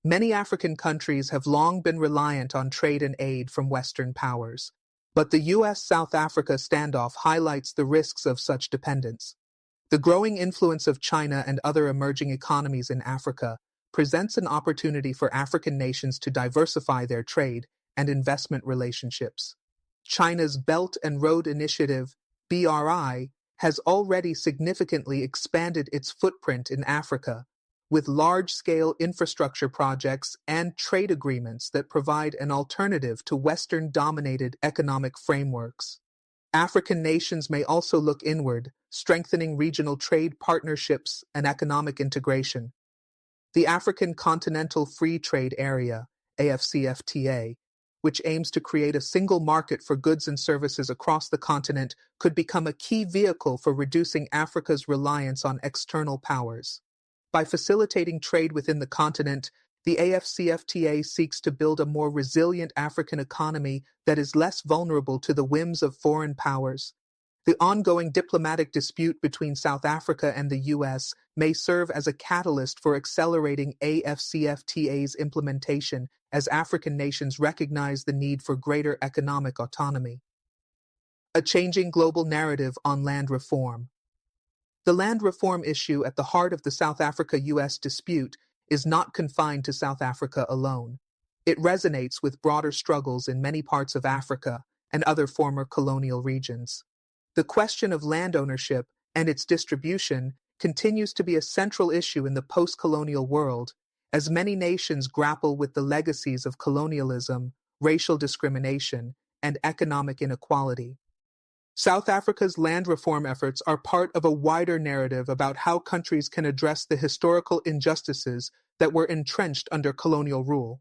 Many African countries have long been reliant on trade and aid from Western powers, but the U.S.-South Africa standoff highlights the risks of such dependence. The growing influence of China and other emerging economies in Africa presents an opportunity for African nations to diversify their trade and investment relationships. China's Belt and Road Initiative, BRI, has already significantly expanded its footprint in Africa, with large-scale infrastructure projects and trade agreements that provide an alternative to Western-dominated economic frameworks. African nations may also look inward, strengthening regional trade partnerships and economic integration. The African Continental Free Trade Area, AFCFTA, which aims to create a single market for goods and services across the continent, could become a key vehicle for reducing Africa's reliance on external powers. By facilitating trade within the continent, the AFCFTA seeks to build a more resilient African economy that is less vulnerable to the whims of foreign powers. The ongoing diplomatic dispute between South Africa and the U.S. may serve as a catalyst for accelerating AFCFTA's implementation as African nations recognize the need for greater economic autonomy. A changing global narrative on land reform. The land reform issue at the heart of the South Africa-U.S. dispute is not confined to South Africa alone. It resonates with broader struggles in many parts of Africa and other former colonial regions. The question of land ownership and its distribution continues to be a central issue in the post-colonial world, as many nations grapple with the legacies of colonialism, racial discrimination, and economic inequality. South Africa's land reform efforts are part of a wider narrative about how countries can address the historical injustices that were entrenched under colonial rule.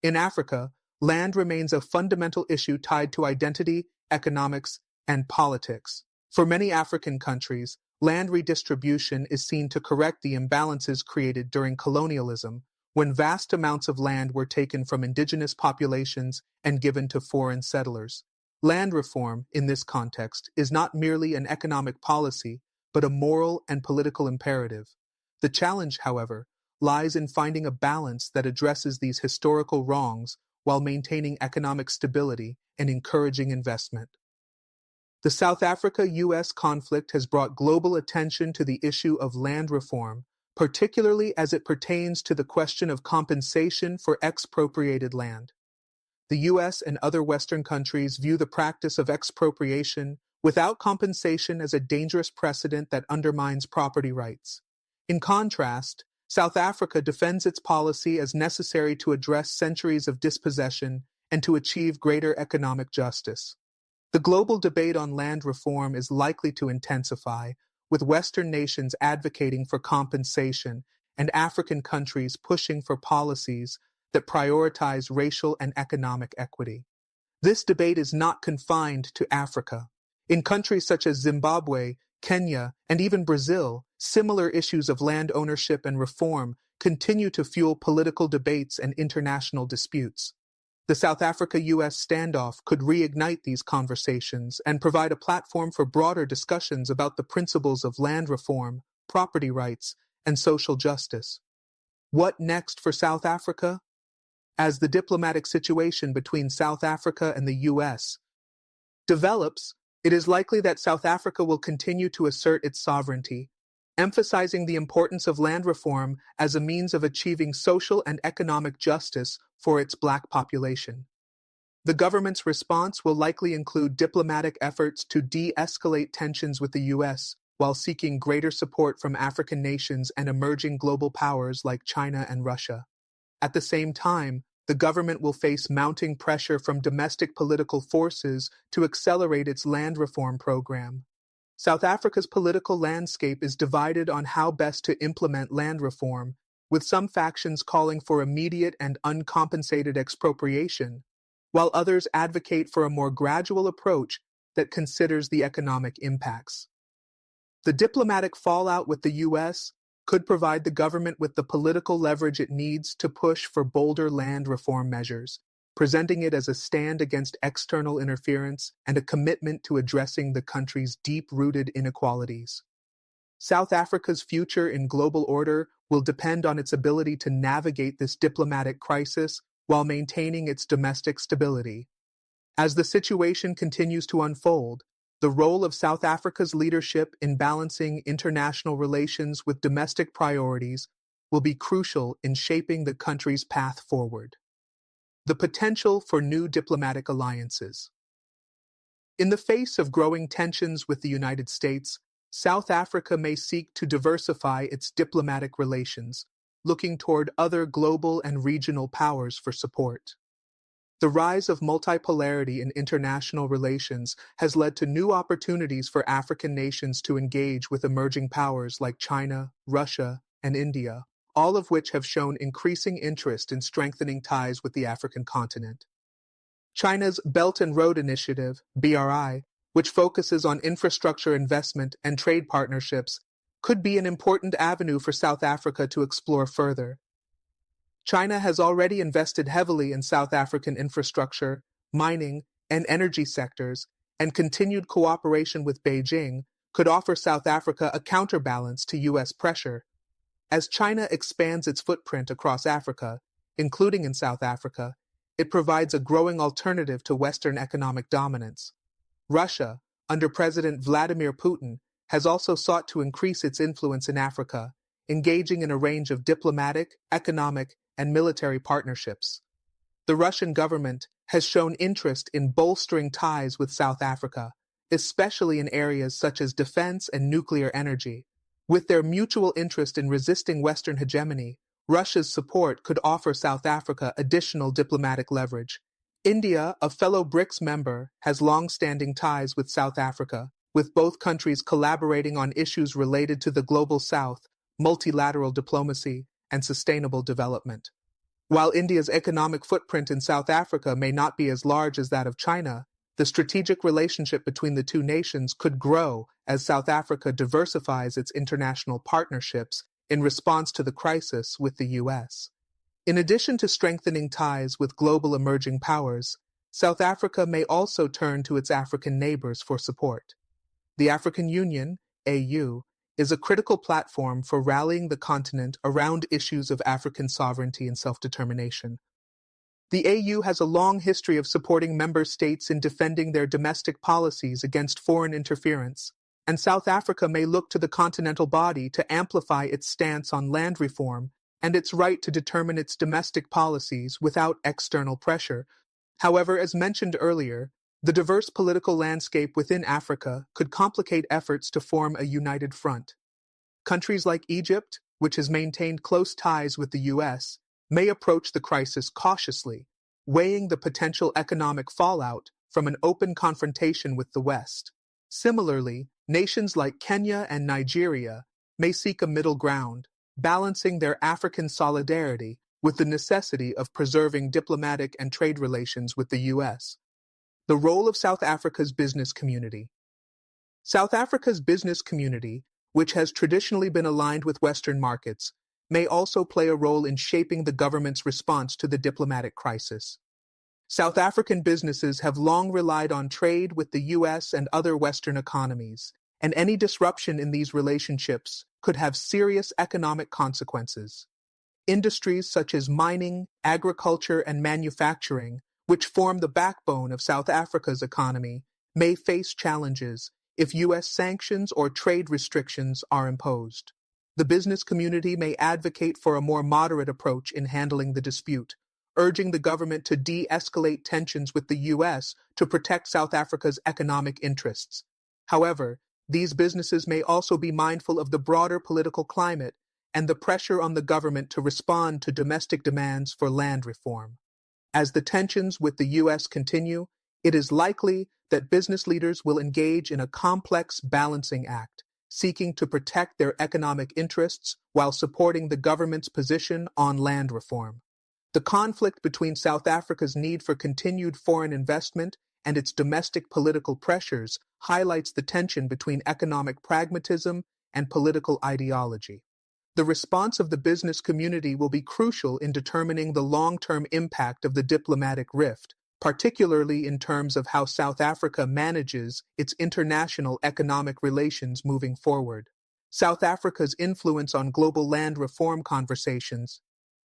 In Africa, land remains a fundamental issue tied to identity, economics, and politics. For many African countries, land redistribution is seen to correct the imbalances created during colonialism, when vast amounts of land were taken from indigenous populations and given to foreign settlers. Land reform, in this context, is not merely an economic policy, but a moral and political imperative. The challenge, however, lies in finding a balance that addresses these historical wrongs while maintaining economic stability and encouraging investment. The South Africa-U.S. conflict has brought global attention to the issue of land reform, particularly as it pertains to the question of compensation for expropriated land. The U.S. and other Western countries view the practice of expropriation without compensation as a dangerous precedent that undermines property rights. In contrast, South Africa defends its policy as necessary to address centuries of dispossession and to achieve greater economic justice. The global debate on land reform is likely to intensify, with Western nations advocating for compensation and African countries pushing for policies that prioritize racial and economic equity. This debate is not confined to Africa. In countries such as Zimbabwe, Kenya, and even Brazil, similar issues of land ownership and reform continue to fuel political debates and international disputes. The South Africa-U.S. standoff could reignite these conversations and provide a platform for broader discussions about the principles of land reform, property rights, and social justice. What next for South Africa? As the diplomatic situation between South Africa and the U.S. develops, it is likely that South Africa will continue to assert its sovereignty, emphasizing the importance of land reform as a means of achieving social and economic justice for its Black population. The government's response will likely include diplomatic efforts to de-escalate tensions with the U.S. while seeking greater support from African nations and emerging global powers like China and Russia. At the same time, the government will face mounting pressure from domestic political forces to accelerate its land reform program. South Africa's political landscape is divided on how best to implement land reform, with some factions calling for immediate and uncompensated expropriation, while others advocate for a more gradual approach that considers the economic impacts. The diplomatic fallout with the U.S. could provide the government with the political leverage it needs to push for bolder land reform measures, presenting it as a stand against external interference and a commitment to addressing the country's deep-rooted inequalities. South Africa's future in global order will depend on its ability to navigate this diplomatic crisis while maintaining its domestic stability. As the situation continues to unfold, the role of South Africa's leadership in balancing international relations with domestic priorities will be crucial in shaping the country's path forward. The potential for new diplomatic alliances. In the face of growing tensions with the United States, South Africa may seek to diversify its diplomatic relations, looking toward other global and regional powers for support. The rise of multipolarity in international relations has led to new opportunities for African nations to engage with emerging powers like China, Russia, and India, all of which have shown increasing interest in strengthening ties with the African continent. China's Belt and Road Initiative, BRI, which focuses on infrastructure investment and trade partnerships, could be an important avenue for South Africa to explore further. China has already invested heavily in South African infrastructure, mining, and energy sectors, and continued cooperation with Beijing could offer South Africa a counterbalance to U.S. pressure. As China expands its footprint across Africa, including in South Africa, it provides a growing alternative to Western economic dominance. Russia, under President Vladimir Putin, has also sought to increase its influence in Africa, engaging in a range of diplomatic, economic, and military partnerships. The Russian government has shown interest in bolstering ties with South Africa, especially in areas such as defense and nuclear energy. With their mutual interest in resisting Western hegemony, Russia's support could offer South Africa additional diplomatic leverage. India, a fellow BRICS member, has long-standing ties with South Africa, with both countries collaborating on issues related to the Global South, multilateral diplomacy, and sustainable development. While India's economic footprint in South Africa may not be as large as that of China, the strategic relationship between the two nations could grow as South Africa diversifies its international partnerships in response to the crisis with the U.S. In addition to strengthening ties with global emerging powers, South Africa may also turn to its African neighbors for support. The African Union, AU, is a critical platform for rallying the continent around issues of African sovereignty and self-determination. The AU has a long history of supporting member states in defending their domestic policies against foreign interference, and South Africa may look to the continental body to amplify its stance on land reform and its right to determine its domestic policies without external pressure. However, as mentioned earlier, the diverse political landscape within Africa could complicate efforts to form a united front. Countries like Egypt, which has maintained close ties with the U.S., may approach the crisis cautiously, weighing the potential economic fallout from an open confrontation with the West. Similarly, nations like Kenya and Nigeria may seek a middle ground, balancing their African solidarity with the necessity of preserving diplomatic and trade relations with the U.S. The role of South Africa's business community. South Africa's business community, which has traditionally been aligned with Western markets, may also play a role in shaping the government's response to the diplomatic crisis. South African businesses have long relied on trade with the U.S. and other Western economies, and any disruption in these relationships could have serious economic consequences. Industries such as mining, agriculture, and manufacturing, which form the backbone of South Africa's economy, may face challenges if U.S. sanctions or trade restrictions are imposed. The business community may advocate for a more moderate approach in handling the dispute, urging the government to de-escalate tensions with the U.S. to protect South Africa's economic interests. However, these businesses may also be mindful of the broader political climate and the pressure on the government to respond to domestic demands for land reform. As the tensions with the U.S. continue, it is likely that business leaders will engage in a complex balancing act, seeking to protect their economic interests while supporting the government's position on land reform. The conflict between South Africa's need for continued foreign investment and its domestic political pressures highlights the tension between economic pragmatism and political ideology. The response of the business community will be crucial in determining the long-term impact of the diplomatic rift, particularly in terms of how South Africa manages its international economic relations moving forward. South Africa's influence on global land reform conversations.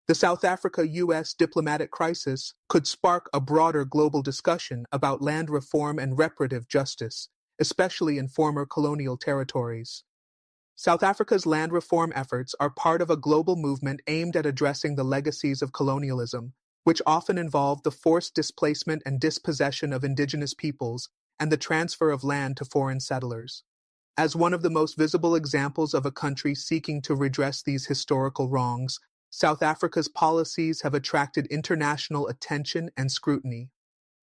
The South Africa-U.S. diplomatic crisis could spark a broader global discussion about land reform and reparative justice, especially in former colonial territories. South Africa's land reform efforts are part of a global movement aimed at addressing the legacies of colonialism, which often involve the forced displacement and dispossession of indigenous peoples and the transfer of land to foreign settlers. As one of the most visible examples of a country seeking to redress these historical wrongs, South Africa's policies have attracted international attention and scrutiny.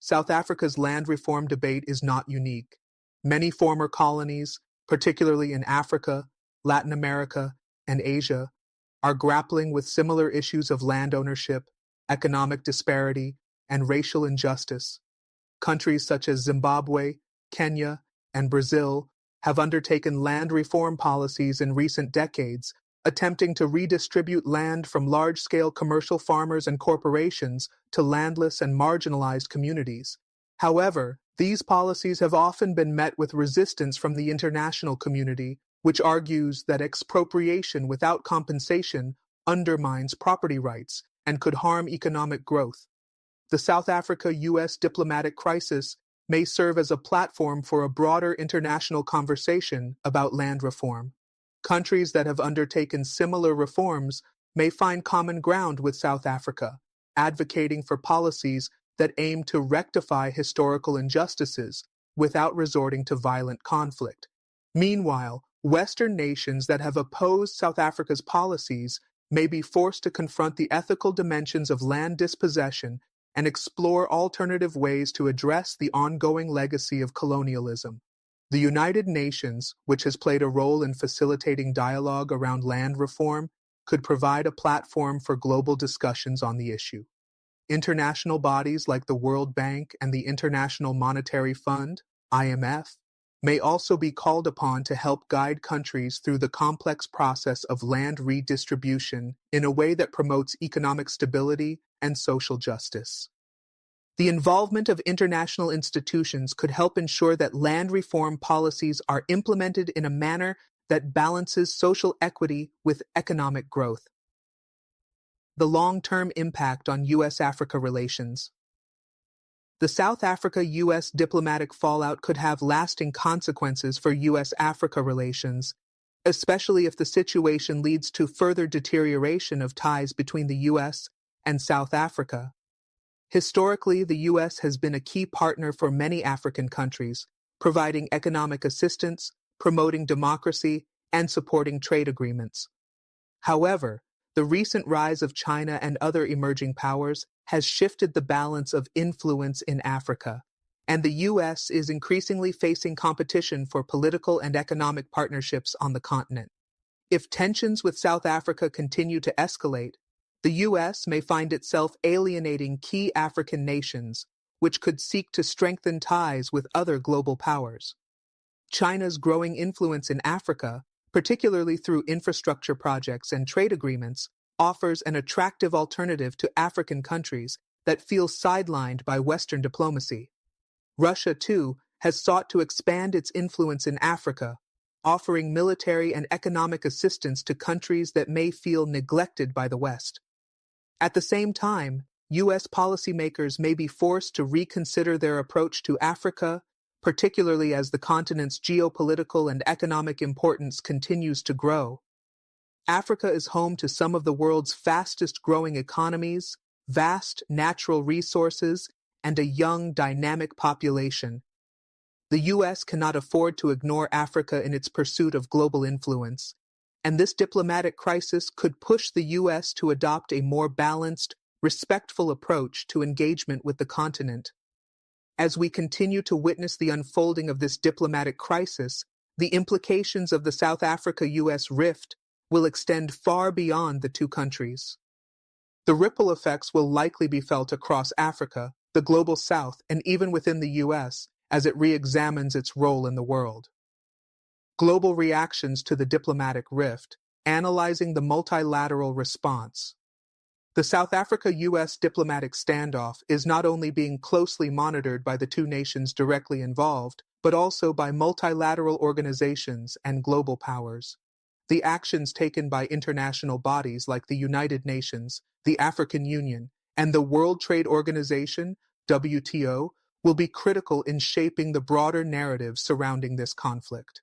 South Africa's land reform debate is not unique. Many former colonies, particularly in Africa, Latin America, and Asia, are grappling with similar issues of land ownership, economic disparity, and racial injustice. Countries such as Zimbabwe, Kenya, and Brazil have undertaken land reform policies in recent decades, attempting to redistribute land from large-scale commercial farmers and corporations to landless and marginalized communities. However, these policies have often been met with resistance from the international community, which argues that expropriation without compensation undermines property rights and could harm economic growth. The South Africa-U.S. diplomatic crisis may serve as a platform for a broader international conversation about land reform. Countries that have undertaken similar reforms may find common ground with South Africa, advocating for policies that aim to rectify historical injustices without resorting to violent conflict. Meanwhile, Western nations that have opposed South Africa's policies may be forced to confront the ethical dimensions of land dispossession and explore alternative ways to address the ongoing legacy of colonialism. The United Nations, which has played a role in facilitating dialogue around land reform, could provide a platform for global discussions on the issue. International bodies like the World Bank and the International Monetary Fund, IMF, may also be called upon to help guide countries through the complex process of land redistribution in a way that promotes economic stability and social justice. The involvement of international institutions could help ensure that land reform policies are implemented in a manner that balances social equity with economic growth. The long-term impact on U.S. Africa relations. The South Africa-U.S. diplomatic fallout could have lasting consequences for U.S. Africa relations, especially if the situation leads to further deterioration of ties between the U.S. and South Africa. Historically, the U.S. has been a key partner for many African countries, providing economic assistance, promoting democracy, and supporting trade agreements. However, the recent rise of China and other emerging powers has shifted the balance of influence in Africa, and the U.S. is increasingly facing competition for political and economic partnerships on the continent. If tensions with South Africa continue to escalate, the U.S. may find itself alienating key African nations, which could seek to strengthen ties with other global powers. China's growing influence in Africa, particularly through infrastructure projects and trade agreements, offers an attractive alternative to African countries that feel sidelined by Western diplomacy. Russia, too, has sought to expand its influence in Africa, offering military and economic assistance to countries that may feel neglected by the West. At the same time, U.S. policymakers may be forced to reconsider their approach to Africa, particularly as the continent's geopolitical and economic importance continues to grow. Africa is home to some of the world's fastest-growing economies, vast natural resources, and a young, dynamic population. The U.S. cannot afford to ignore Africa in its pursuit of global influence, and this diplomatic crisis could push the U.S. to adopt a more balanced, respectful approach to engagement with the continent. As we continue to witness the unfolding of this diplomatic crisis, the implications of the South Africa-U.S. rift will extend far beyond the two countries. The ripple effects will likely be felt across Africa, the global South, and even within the U.S. as it re-examines its role in the world. Global reactions to the diplomatic rift analyzing the multilateral response. The South Africa-U.S. diplomatic standoff is not only being closely monitored by the two nations directly involved, but also by multilateral organizations and global powers. The actions taken by international bodies like the United Nations, the African Union, and the World Trade Organization, WTO, will be critical in shaping the broader narrative surrounding this conflict.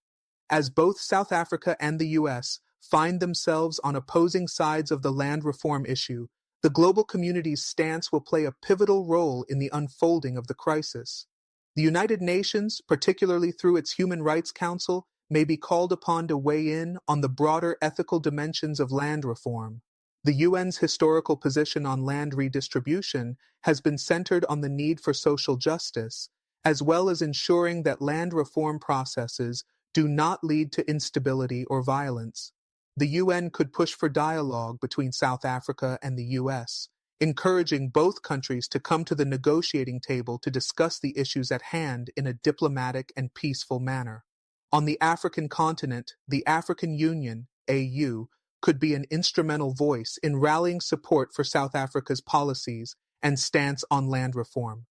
As both South Africa and the U.S. find themselves on opposing sides of the land reform issue, the global community's stance will play a pivotal role in the unfolding of the crisis. The United Nations, particularly through its Human Rights Council, may be called upon to weigh in on the broader ethical dimensions of land reform. The UN's historical position on land redistribution has been centered on the need for social justice, as well as ensuring that land reform processes do not lead to instability or violence. The UN could push for dialogue between South Africa and the US, encouraging both countries to come to the negotiating table to discuss the issues at hand in a diplomatic and peaceful manner. On the African continent, the African Union, AU, could be an instrumental voice in rallying support for South Africa's policies and stance on land reform.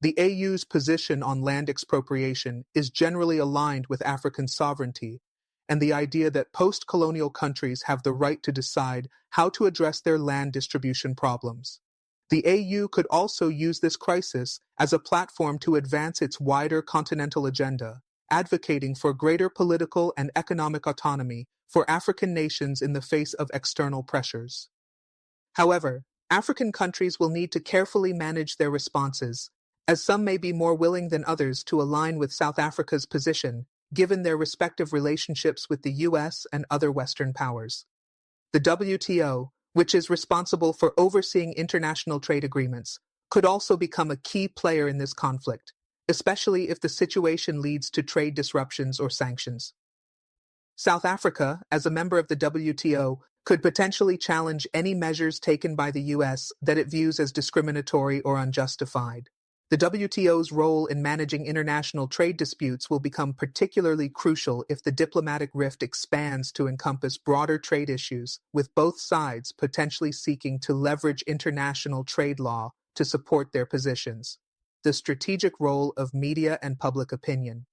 The AU's position on land expropriation is generally aligned with African sovereignty and the idea that post-colonial countries have the right to decide how to address their land distribution problems. The AU could also use this crisis as a platform to advance its wider continental agenda, advocating for greater political and economic autonomy for African nations in the face of external pressures. However, African countries will need to carefully manage their responses, as some may be more willing than others to align with South Africa's position, given their respective relationships with the US and other Western powers. The WTO, which is responsible for overseeing international trade agreements, could also become a key player in this conflict, especially if the situation leads to trade disruptions or sanctions. South Africa, as a member of the WTO, could potentially challenge any measures taken by the US that it views as discriminatory or unjustified. The WTO's role in managing international trade disputes will become particularly crucial if the diplomatic rift expands to encompass broader trade issues, with both sides potentially seeking to leverage international trade law to support their positions. The strategic role of media and public opinion.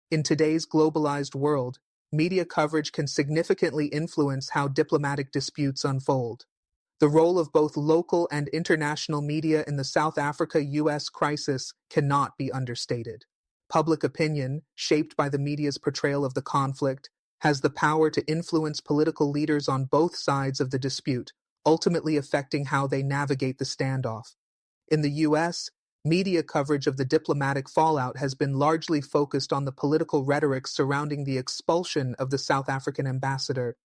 In today's globalized world, media coverage can significantly influence how diplomatic disputes unfold. The role of both local and international media in the South Africa-US crisis cannot be understated. Public opinion, shaped by the media's portrayal of the conflict, has the power to influence political leaders on both sides of the dispute, ultimately affecting how they navigate the standoff. In the US, media coverage of the diplomatic fallout has been largely focused on the political rhetoric surrounding the expulsion of the South African ambassador,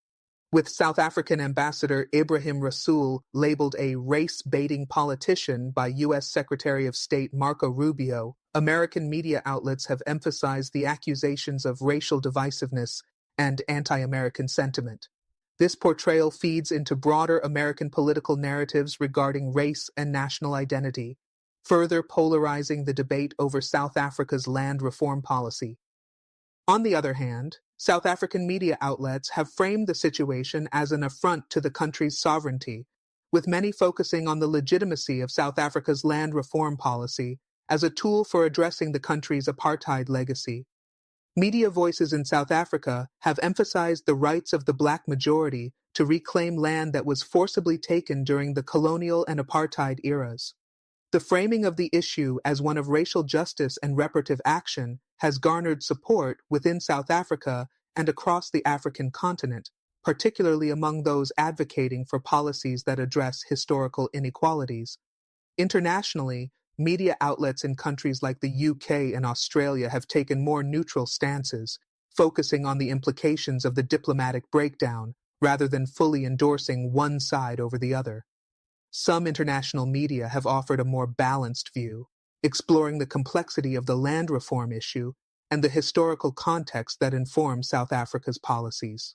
with South African Ambassador Ebrahim Rasool labeled a race-baiting politician by U.S. Secretary of State Marco Rubio. American media outlets have emphasized the accusations of racial divisiveness and anti-American sentiment. This portrayal feeds into broader American political narratives regarding race and national identity, further polarizing the debate over South Africa's land reform policy. On the other hand, South African media outlets have framed the situation as an affront to the country's sovereignty, with many focusing on the legitimacy of South Africa's land reform policy as a tool for addressing the country's apartheid legacy. Media voices in South Africa have emphasized the rights of the black majority to reclaim land that was forcibly taken during the colonial and apartheid eras. The framing of the issue as one of racial justice and reparative action has garnered support within South Africa and across the African continent, particularly among those advocating for policies that address historical inequalities. Internationally, media outlets in countries like the UK and Australia have taken more neutral stances, focusing on the implications of the diplomatic breakdown rather than fully endorsing one side over the other. Some international media have offered a more balanced view, exploring the complexity of the land reform issue and the historical context that informs South Africa's policies.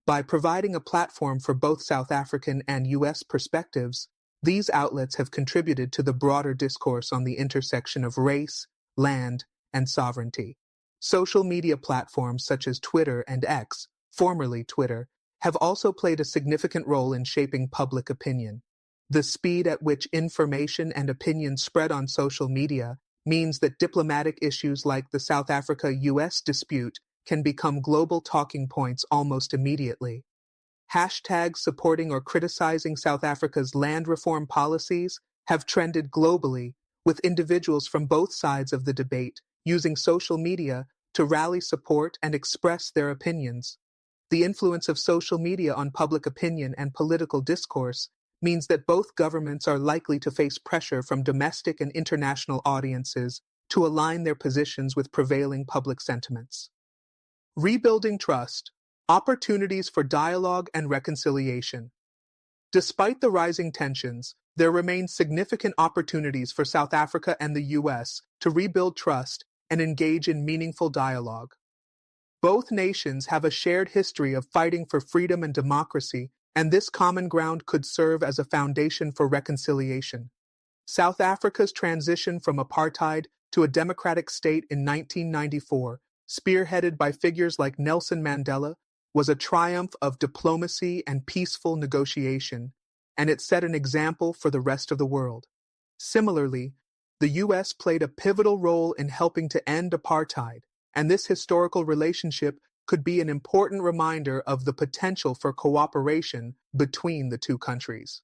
By providing a platform for both South African and U.S. perspectives, these outlets have contributed to the broader discourse on the intersection of race, land, and sovereignty. Social media platforms such as Twitter and X, formerly Twitter, have also played a significant role in shaping public opinion. The speed at which information and opinion spread on social media means that diplomatic issues like the South Africa-U.S. dispute can become global talking points almost immediately. Hashtags supporting or criticizing South Africa's land reform policies have trended globally, with individuals from both sides of the debate using social media to rally support and express their opinions. The influence of social media on public opinion and political discourse means that both governments are likely to face pressure from domestic and international audiences to align their positions with prevailing public sentiments. Rebuilding trust, opportunities for dialogue and reconciliation. Despite the rising tensions, there remain significant opportunities for South Africa and the U.S. to rebuild trust and engage in meaningful dialogue. Both nations have a shared history of fighting for freedom and democracy, and this common ground could serve as a foundation for reconciliation. South Africa's transition from apartheid to a democratic state in 1994, spearheaded by figures like Nelson Mandela, was a triumph of diplomacy and peaceful negotiation, and it set an example for the rest of the world. Similarly, the U.S. played a pivotal role in helping to end apartheid, and this historical relationship could be an important reminder of the potential for cooperation between the two countries.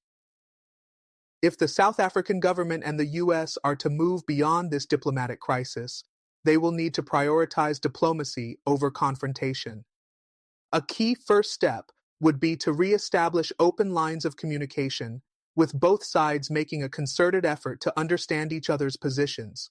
If the South African government and the U.S. are to move beyond this diplomatic crisis, they will need to prioritize diplomacy over confrontation. A key first step would be to re-establish open lines of communication, with both sides making a concerted effort to understand each other's positions.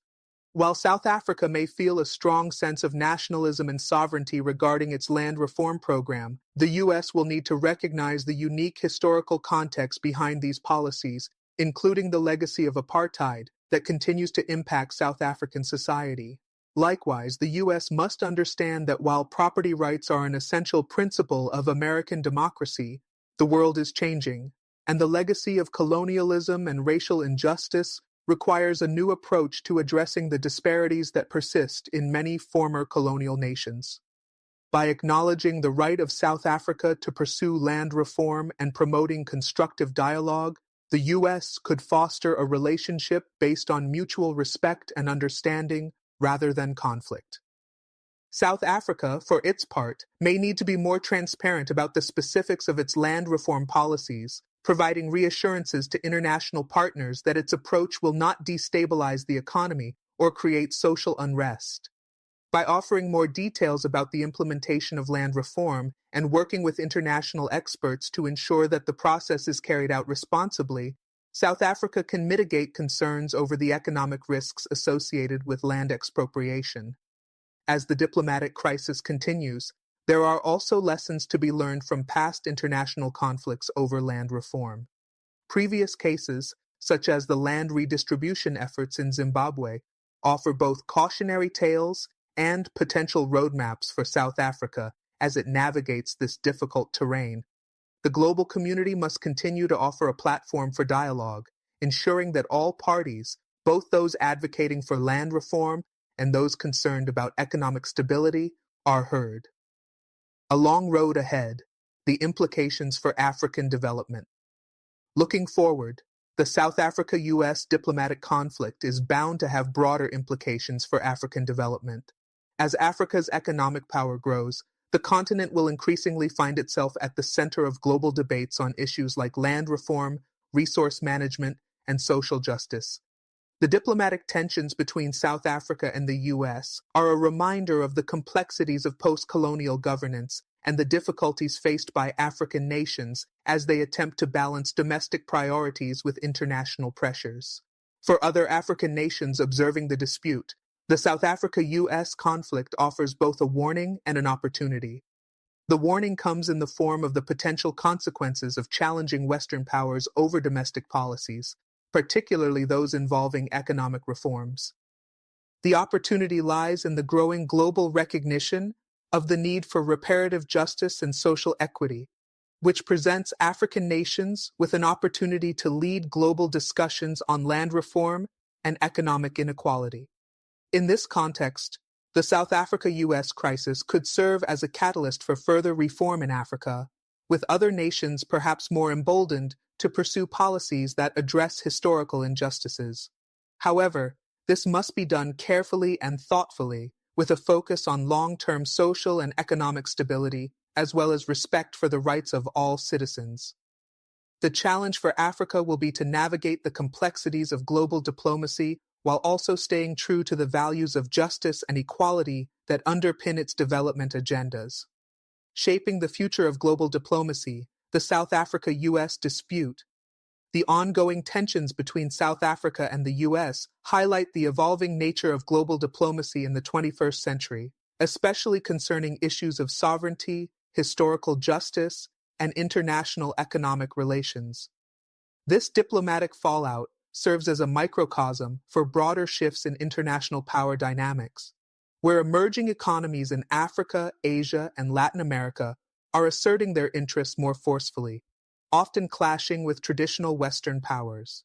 While South Africa may feel a strong sense of nationalism and sovereignty regarding its land reform program, the U.S. will need to recognize the unique historical context behind these policies, including the legacy of apartheid that continues to impact South African society. Likewise, the U.S. must understand that while property rights are an essential principle of American democracy, the world is changing, and the legacy of colonialism and racial injustice requires a new approach to addressing the disparities that persist in many former colonial nations. By acknowledging the right of South Africa to pursue land reform and promoting constructive dialogue, the U.S. could foster a relationship based on mutual respect and understanding rather than conflict. South Africa, for its part, may need to be more transparent about the specifics of its land reform policies, providing reassurances to international partners that its approach will not destabilize the economy or create social unrest. By offering more details about the implementation of land reform and working with international experts to ensure that the process is carried out responsibly, South Africa can mitigate concerns over the economic risks associated with land expropriation. As the diplomatic crisis continues, there are also lessons to be learned from past international conflicts over land reform. Previous cases, such as the land redistribution efforts in Zimbabwe, offer both cautionary tales and potential roadmaps for South Africa as it navigates this difficult terrain. The global community must continue to offer a platform for dialogue, ensuring that all parties, both those advocating for land reform and those concerned about economic stability, are heard. A long road ahead, the implications for African development. Looking forward, the South Africa-U.S. diplomatic conflict is bound to have broader implications for African development. As Africa's economic power grows, the continent will increasingly find itself at the center of global debates on issues like land reform, resource management, and social justice. The diplomatic tensions between South Africa and the U.S. are a reminder of the complexities of post-colonial governance and the difficulties faced by African nations as they attempt to balance domestic priorities with international pressures. For other African nations observing the dispute, the South Africa-U.S. conflict offers both a warning and an opportunity. The warning comes in the form of the potential consequences of challenging Western powers over domestic policies, particularly those involving economic reforms. The opportunity lies in the growing global recognition of the need for reparative justice and social equity, which presents African nations with an opportunity to lead global discussions on land reform and economic inequality. In this context, the South Africa-U.S. crisis could serve as a catalyst for further reform in Africa, with other nations perhaps more emboldened to pursue policies that address historical injustices. However, this must be done carefully and thoughtfully, with a focus on long-term social and economic stability, as well as respect for the rights of all citizens. The challenge for Africa will be to navigate the complexities of global diplomacy while also staying true to the values of justice and equality that underpin its development agendas. Shaping the future of global diplomacy, the South Africa-U.S. dispute. The ongoing tensions between South Africa and the U.S. highlight the evolving nature of global diplomacy in the 21st century, especially concerning issues of sovereignty, historical justice, and international economic relations. This diplomatic fallout serves as a microcosm for broader shifts in international power dynamics, where emerging economies in Africa, Asia, and Latin America are asserting their interests more forcefully, often clashing with traditional Western powers.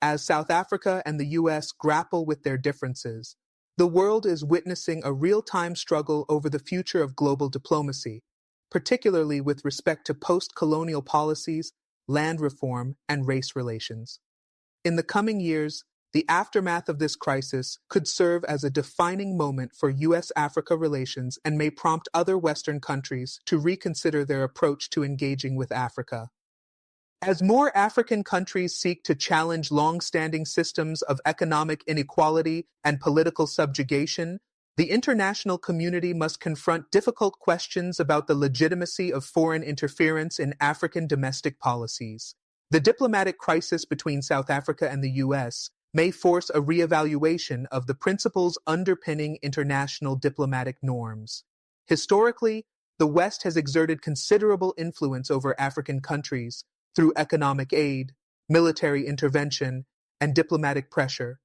As South Africa and the U.S. grapple with their differences, the world is witnessing a real-time struggle over the future of global diplomacy, particularly with respect to post-colonial policies, land reform, and race relations. In the coming years, the aftermath of this crisis could serve as a defining moment for U.S.-Africa relations and may prompt other Western countries to reconsider their approach to engaging with Africa. As more African countries seek to challenge long-standing systems of economic inequality and political subjugation, the international community must confront difficult questions about the legitimacy of foreign interference in African domestic policies. The diplomatic crisis between South Africa and the U.S. may force a re-evaluation of the principles underpinning international diplomatic norms. Historically, the West has exerted considerable influence over African countries through economic aid, military intervention, and diplomatic pressure.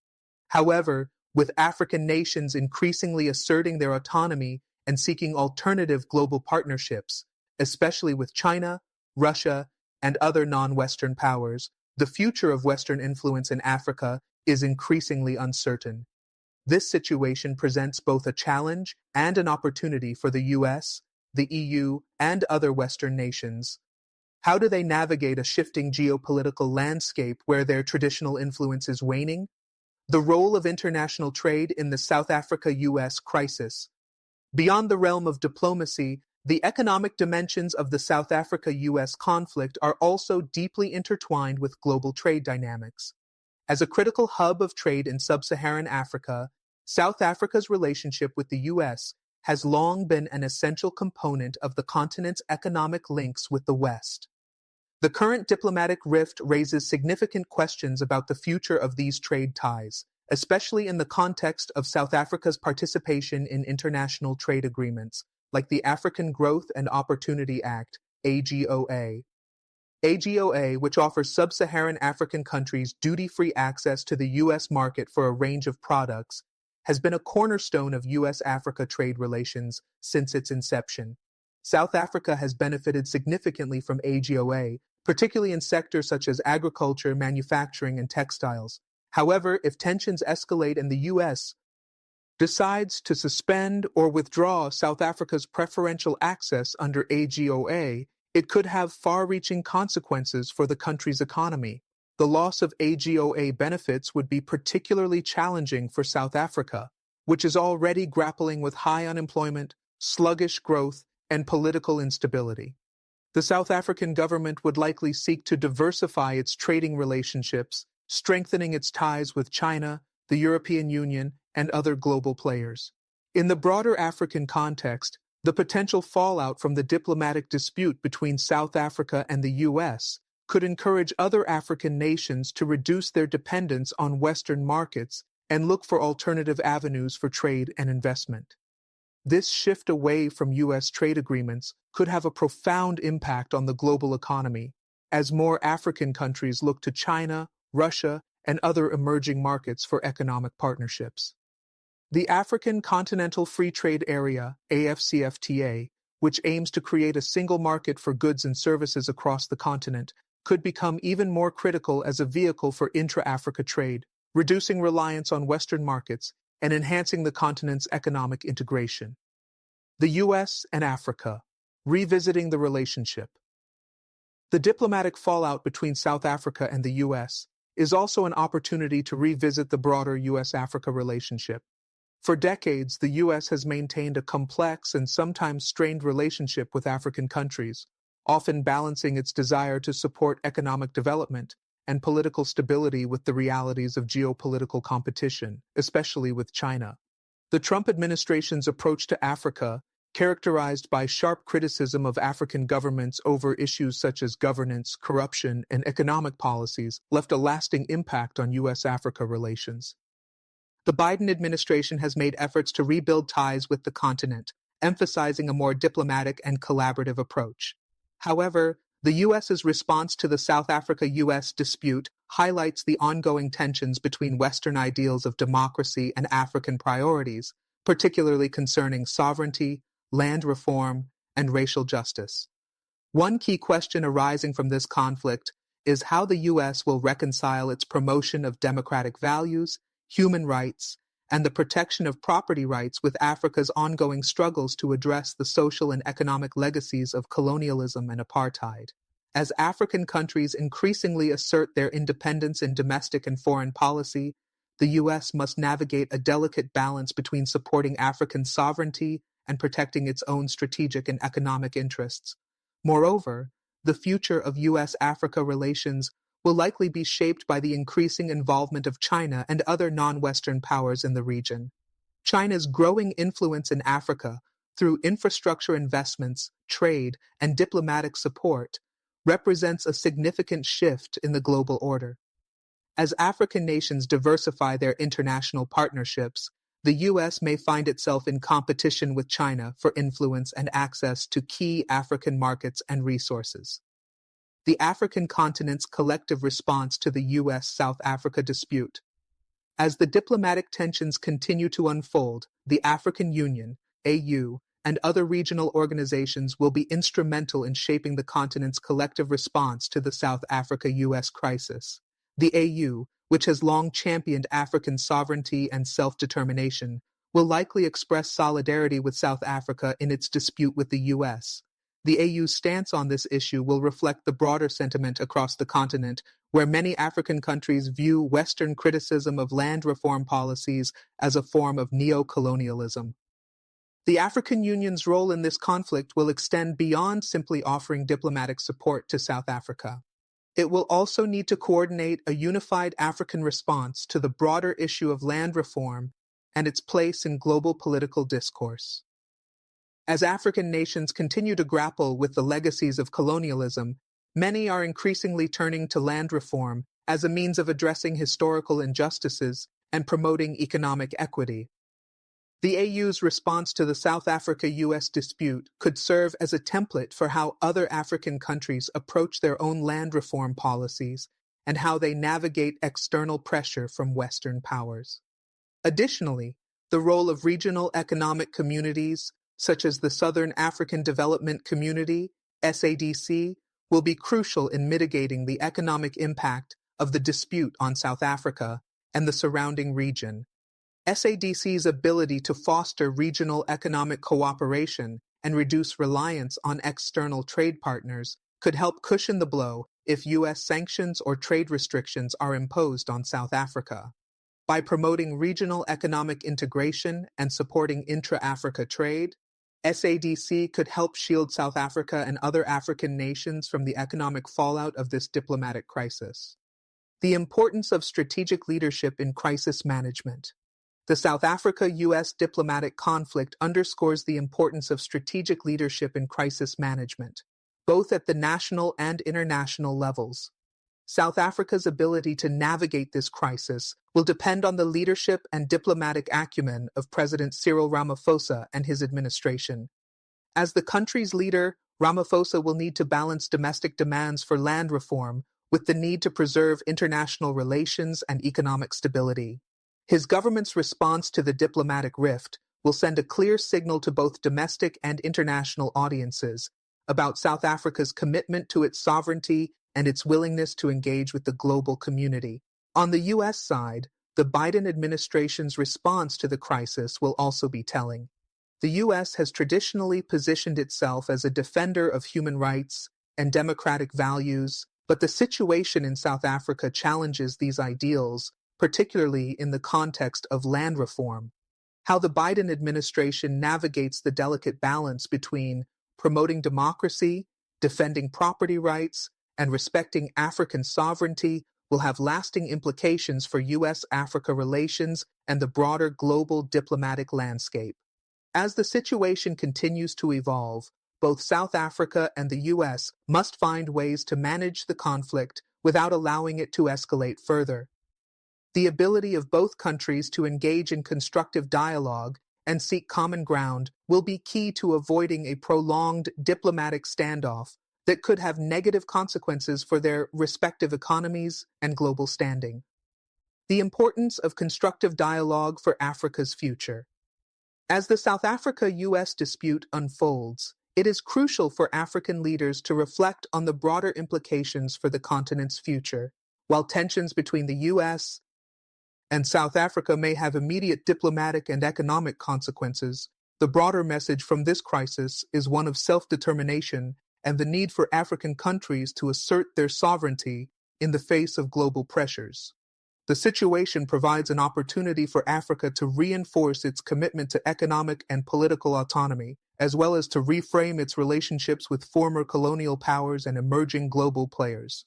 However, with African nations increasingly asserting their autonomy and seeking alternative global partnerships, especially with China, Russia, and other non-Western powers, the future of Western influence in Africa is increasingly uncertain. This situation presents both a challenge and an opportunity for the U.S., the EU, and other Western nations. How do they navigate a shifting geopolitical landscape where their traditional influence is waning? The role of international trade in the South Africa-U.S. crisis. Beyond the realm of diplomacy, the economic dimensions of the South Africa-U.S. conflict are also deeply intertwined with global trade dynamics. As a critical hub of trade in sub-Saharan Africa, South Africa's relationship with the U.S. has long been an essential component of the continent's economic links with the West. The current diplomatic rift raises significant questions about the future of these trade ties, especially in the context of South Africa's participation in international trade agreements, like the African Growth and Opportunity Act, AGOA. AGOA, which offers sub-Saharan African countries duty-free access to the U.S. market for a range of products, has been a cornerstone of U.S. Africa trade relations since its inception. South Africa has benefited significantly from AGOA, particularly in sectors such as agriculture, manufacturing, and textiles. However, if tensions escalate and the U.S. decides to suspend or withdraw South Africa's preferential access under AGOA, it could have far-reaching consequences for the country's economy. The loss of AGOA benefits would be particularly challenging for South Africa, which is already grappling with high unemployment, sluggish growth, and political instability. The South African government would likely seek to diversify its trading relationships, strengthening its ties with China, the European Union, and other global players. In the broader African context, the potential fallout from the diplomatic dispute between South Africa and the U.S. could encourage other African nations to reduce their dependence on Western markets and look for alternative avenues for trade and investment. This shift away from U.S. trade agreements could have a profound impact on the global economy, as more African countries look to China, Russia, and other emerging markets for economic partnerships. The African Continental Free Trade Area, AFCFTA, which aims to create a single market for goods and services across the continent, could become even more critical as a vehicle for intra-Africa trade, reducing reliance on Western markets and enhancing the continent's economic integration. The U.S. and Africa, revisiting the relationship. The diplomatic fallout between South Africa and the U.S. is also an opportunity to revisit the broader U.S. Africa relationship. For decades, the U.S. has maintained a complex and sometimes strained relationship with African countries, often balancing its desire to support economic development and political stability with the realities of geopolitical competition, especially with China. The Trump administration's approach to Africa, characterized by sharp criticism of African governments over issues such as governance, corruption, and economic policies, left a lasting impact on U.S.-Africa relations. The Biden administration has made efforts to rebuild ties with the continent, emphasizing a more diplomatic and collaborative approach. However, the U.S.'s response to the South Africa-U.S. dispute highlights the ongoing tensions between Western ideals of democracy and African priorities, particularly concerning sovereignty, land reform, and racial justice. One key question arising from this conflict is how the U.S. will reconcile its promotion of democratic values, human rights, and the protection of property rights with Africa's ongoing struggles to address the social and economic legacies of colonialism and apartheid. As African countries increasingly assert their independence in domestic and foreign policy, the U.S. must navigate a delicate balance between supporting African sovereignty and protecting its own strategic and economic interests. Moreover, the future of U.S.-Africa relations will likely be shaped by the increasing involvement of China and other non-Western powers in the region. China's growing influence in Africa through infrastructure investments, trade, and diplomatic support represents a significant shift in the global order. As African nations diversify their international partnerships, the U.S. may find itself in competition with China for influence and access to key African markets and resources. The African continent's collective response to the U.S.-South Africa dispute. As the diplomatic tensions continue to unfold, the African Union, AU, and other regional organizations will be instrumental in shaping the continent's collective response to the South Africa-U.S. crisis. The AU, which has long championed African sovereignty and self-determination, will likely express solidarity with South Africa in its dispute with the U.S. The AU's stance on this issue will reflect the broader sentiment across the continent, where many African countries view Western criticism of land reform policies as a form of neo-colonialism. The African Union's role in this conflict will extend beyond simply offering diplomatic support to South Africa. It will also need to coordinate a unified African response to the broader issue of land reform and its place in global political discourse. As African nations continue to grapple with the legacies of colonialism, many are increasingly turning to land reform as a means of addressing historical injustices and promoting economic equity. The AU's response to the South Africa-U.S. dispute could serve as a template for how other African countries approach their own land reform policies and how they navigate external pressure from Western powers. Additionally, the role of regional economic communities, such as the Southern African Development Community, SADC, will be crucial in mitigating the economic impact of the dispute on South Africa and the surrounding region. SADC's ability to foster regional economic cooperation and reduce reliance on external trade partners could help cushion the blow if U.S. sanctions or trade restrictions are imposed on South Africa. By promoting regional economic integration and supporting intra-Africa trade, SADC could help shield South Africa and other African nations from the economic fallout of this diplomatic crisis. The importance of strategic leadership in crisis management. The South Africa-U.S. diplomatic conflict underscores the importance of strategic leadership in crisis management, both at the national and international levels. South Africa's ability to navigate this crisis will depend on the leadership and diplomatic acumen of President Cyril Ramaphosa and his administration. As the country's leader, Ramaphosa will need to balance domestic demands for land reform with the need to preserve international relations and economic stability. His government's response to the diplomatic rift will send a clear signal to both domestic and international audiences about South Africa's commitment to its sovereignty and its willingness to engage with the global community. On the U.S. side, the Biden administration's response to the crisis will also be telling. The U.S. has traditionally positioned itself as a defender of human rights, and democratic values, but the situation in South Africa challenges these ideals, particularly in the context of land reform. How the Biden administration navigates the delicate balance between promoting democracy, defending property rights, and respecting African sovereignty will have lasting implications for U.S. Africa relations and the broader global diplomatic landscape. As the situation continues to evolve, both South Africa and the U.S. must find ways to manage the conflict without allowing it to escalate further. The ability of both countries to engage in constructive dialogue and seek common ground will be key to avoiding a prolonged diplomatic standoff that could have negative consequences for their respective economies and global standing. The importance of constructive dialogue for Africa's future. As the South Africa-U.S. dispute unfolds, it is crucial for African leaders to reflect on the broader implications for the continent's future. While tensions between the U.S. and South Africa may have immediate diplomatic and economic consequences, the broader message from this crisis is one of self-determination and the need for African countries to assert their sovereignty in the face of global pressures. The situation provides an opportunity for Africa to reinforce its commitment to economic and political autonomy, as well as to reframe its relationships with former colonial powers and emerging global players.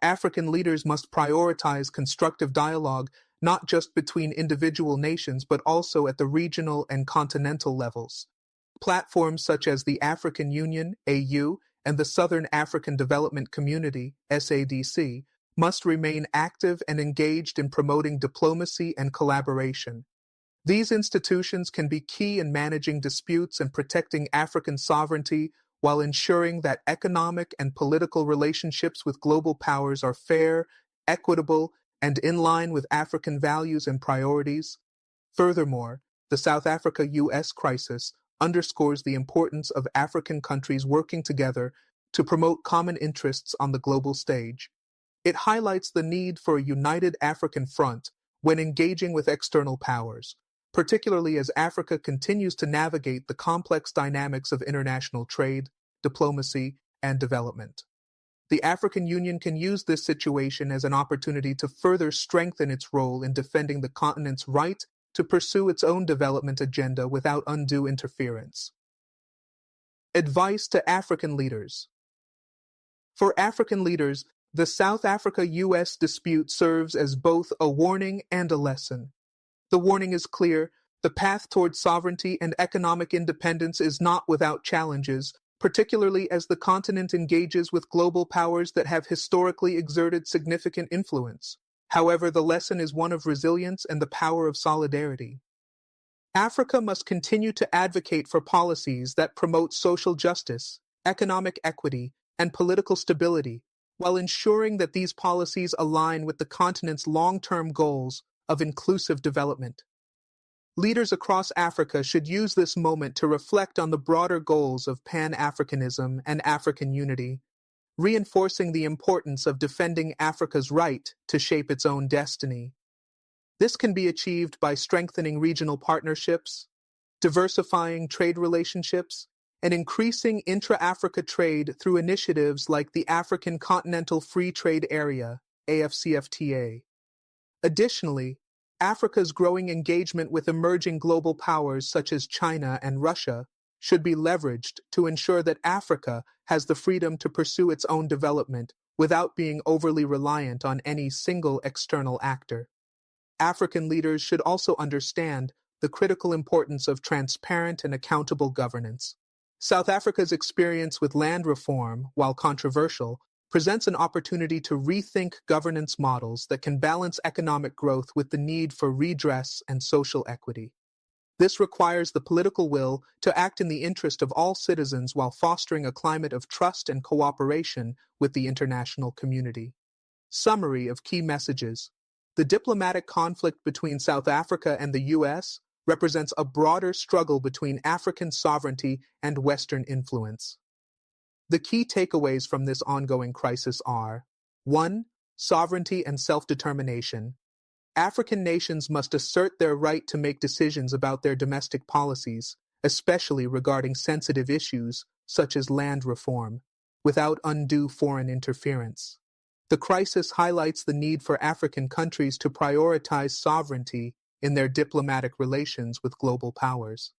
African leaders must prioritize constructive dialogue not just between individual nations but also at the regional and continental levels. Platforms such as the African Union, AU, and the Southern African Development Community, SADC, must remain active and engaged in promoting diplomacy and collaboration. These institutions can be key in managing disputes and protecting African sovereignty while ensuring that economic and political relationships with global powers are fair, equitable, and in line with African values and priorities. Furthermore, the South Africa-U.S. crisis underscores the importance of African countries working together to promote common interests on the global stage. It highlights the need for a united African front when engaging with external powers, particularly as Africa continues to navigate the complex dynamics of international trade, diplomacy, and development. The African Union can use this situation as an opportunity to further strengthen its role in defending the continent's right to pursue its own development agenda without undue interference. Advice to African leaders. For African leaders, the South Africa-U.S. dispute serves as both a warning and a lesson. The warning is clear: the path towards sovereignty and economic independence is not without challenges, particularly as the continent engages with global powers that have historically exerted significant influence. However, the lesson is one of resilience and the power of solidarity. Africa must continue to advocate for policies that promote social justice, economic equity, and political stability, while ensuring that these policies align with the continent's long-term goals of inclusive development. Leaders across Africa should use this moment to reflect on the broader goals of Pan-Africanism and African unity, reinforcing the importance of defending Africa's right to shape its own destiny. This can be achieved by strengthening regional partnerships, diversifying trade relationships, and increasing intra-Africa trade through initiatives like the African Continental Free Trade Area, AfCFTA. Additionally, Africa's growing engagement with emerging global powers such as China and Russia should be leveraged to ensure that Africa has the freedom to pursue its own development without being overly reliant on any single external actor. African leaders should also understand the critical importance of transparent and accountable governance. South Africa's experience with land reform, while controversial, presents an opportunity to rethink governance models that can balance economic growth with the need for redress and social equity. This requires the political will to act in the interest of all citizens while fostering a climate of trust and cooperation with the international community. Summary of key messages. The diplomatic conflict between South Africa and the U.S. represents a broader struggle between African sovereignty and Western influence. The key takeaways from this ongoing crisis are: 1. Sovereignty and self-determination. African nations must assert their right to make decisions about their domestic policies, especially regarding sensitive issues such as land reform. without undue foreign interference. The crisis highlights the need for African countries to prioritize sovereignty in their diplomatic relations with global powers.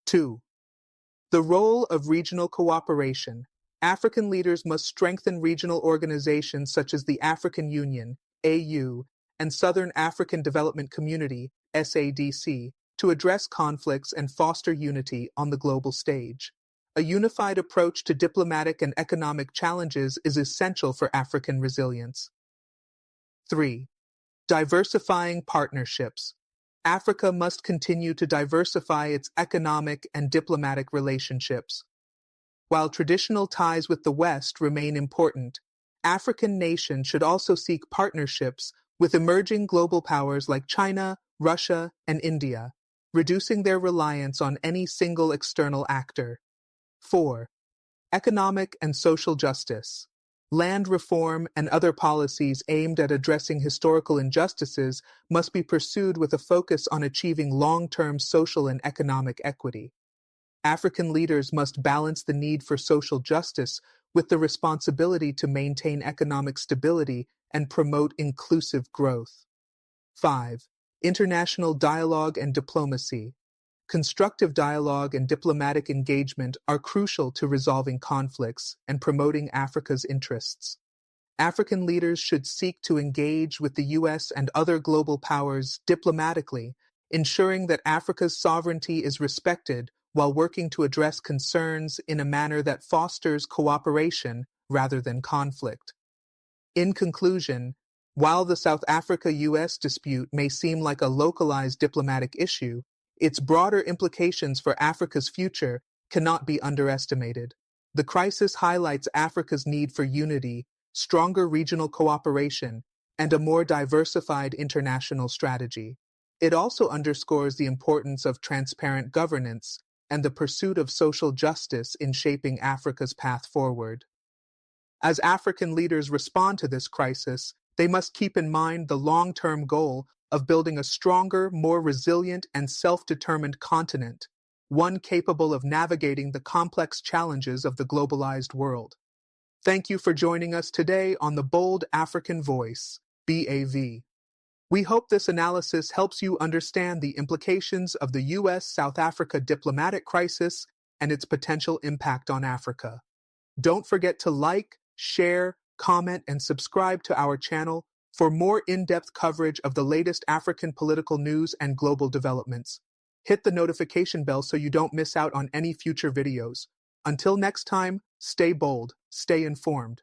2. The role of regional cooperation. African leaders must strengthen regional organizations such as the African Union, AU, and Southern African Development Community, SADC, to address conflicts and foster unity on the global stage. A unified approach to diplomatic and economic challenges is essential for African resilience. 3. Diversifying partnerships. Africa must continue to diversify its economic and diplomatic relationships. While traditional ties with the West remain important, African nations should also seek partnerships with emerging global powers like China, Russia, and India, reducing their reliance on any single external actor. 4. Economic and social justice. Land reform and other policies aimed at addressing historical injustices must be pursued with a focus on achieving long-term social and economic equity. African leaders must balance the need for social justice with the responsibility to maintain economic stability and promote inclusive growth. 5. International dialogue and diplomacy. Constructive dialogue and diplomatic engagement are crucial to resolving conflicts and promoting Africa's interests. African leaders should seek to engage with the U.S. and other global powers diplomatically, ensuring that Africa's sovereignty is respected while working to address concerns in a manner that fosters cooperation rather than conflict. In conclusion, while the South Africa-U.S. dispute may seem like a localized diplomatic issue, its broader implications for Africa's future cannot be underestimated. The crisis highlights Africa's need for unity, stronger regional cooperation, and a more diversified international strategy. It also underscores the importance of transparent governance and the pursuit of social justice in shaping Africa's path forward. As African leaders respond to this crisis, they must keep in mind the long-term goal of building a stronger, more resilient, and self-determined continent, one capable of navigating the complex challenges of the globalized world. Thank you for joining us today on the Bold African Voice, BAV. We hope this analysis helps you understand the implications of the U.S.-South Africa diplomatic crisis and its potential impact on Africa. Don't forget to like, share, comment, and subscribe to our channel for more in-depth coverage of the latest African political news and global developments. Hit the notification bell so you don't miss out on any future videos. Until next time, stay bold, stay informed.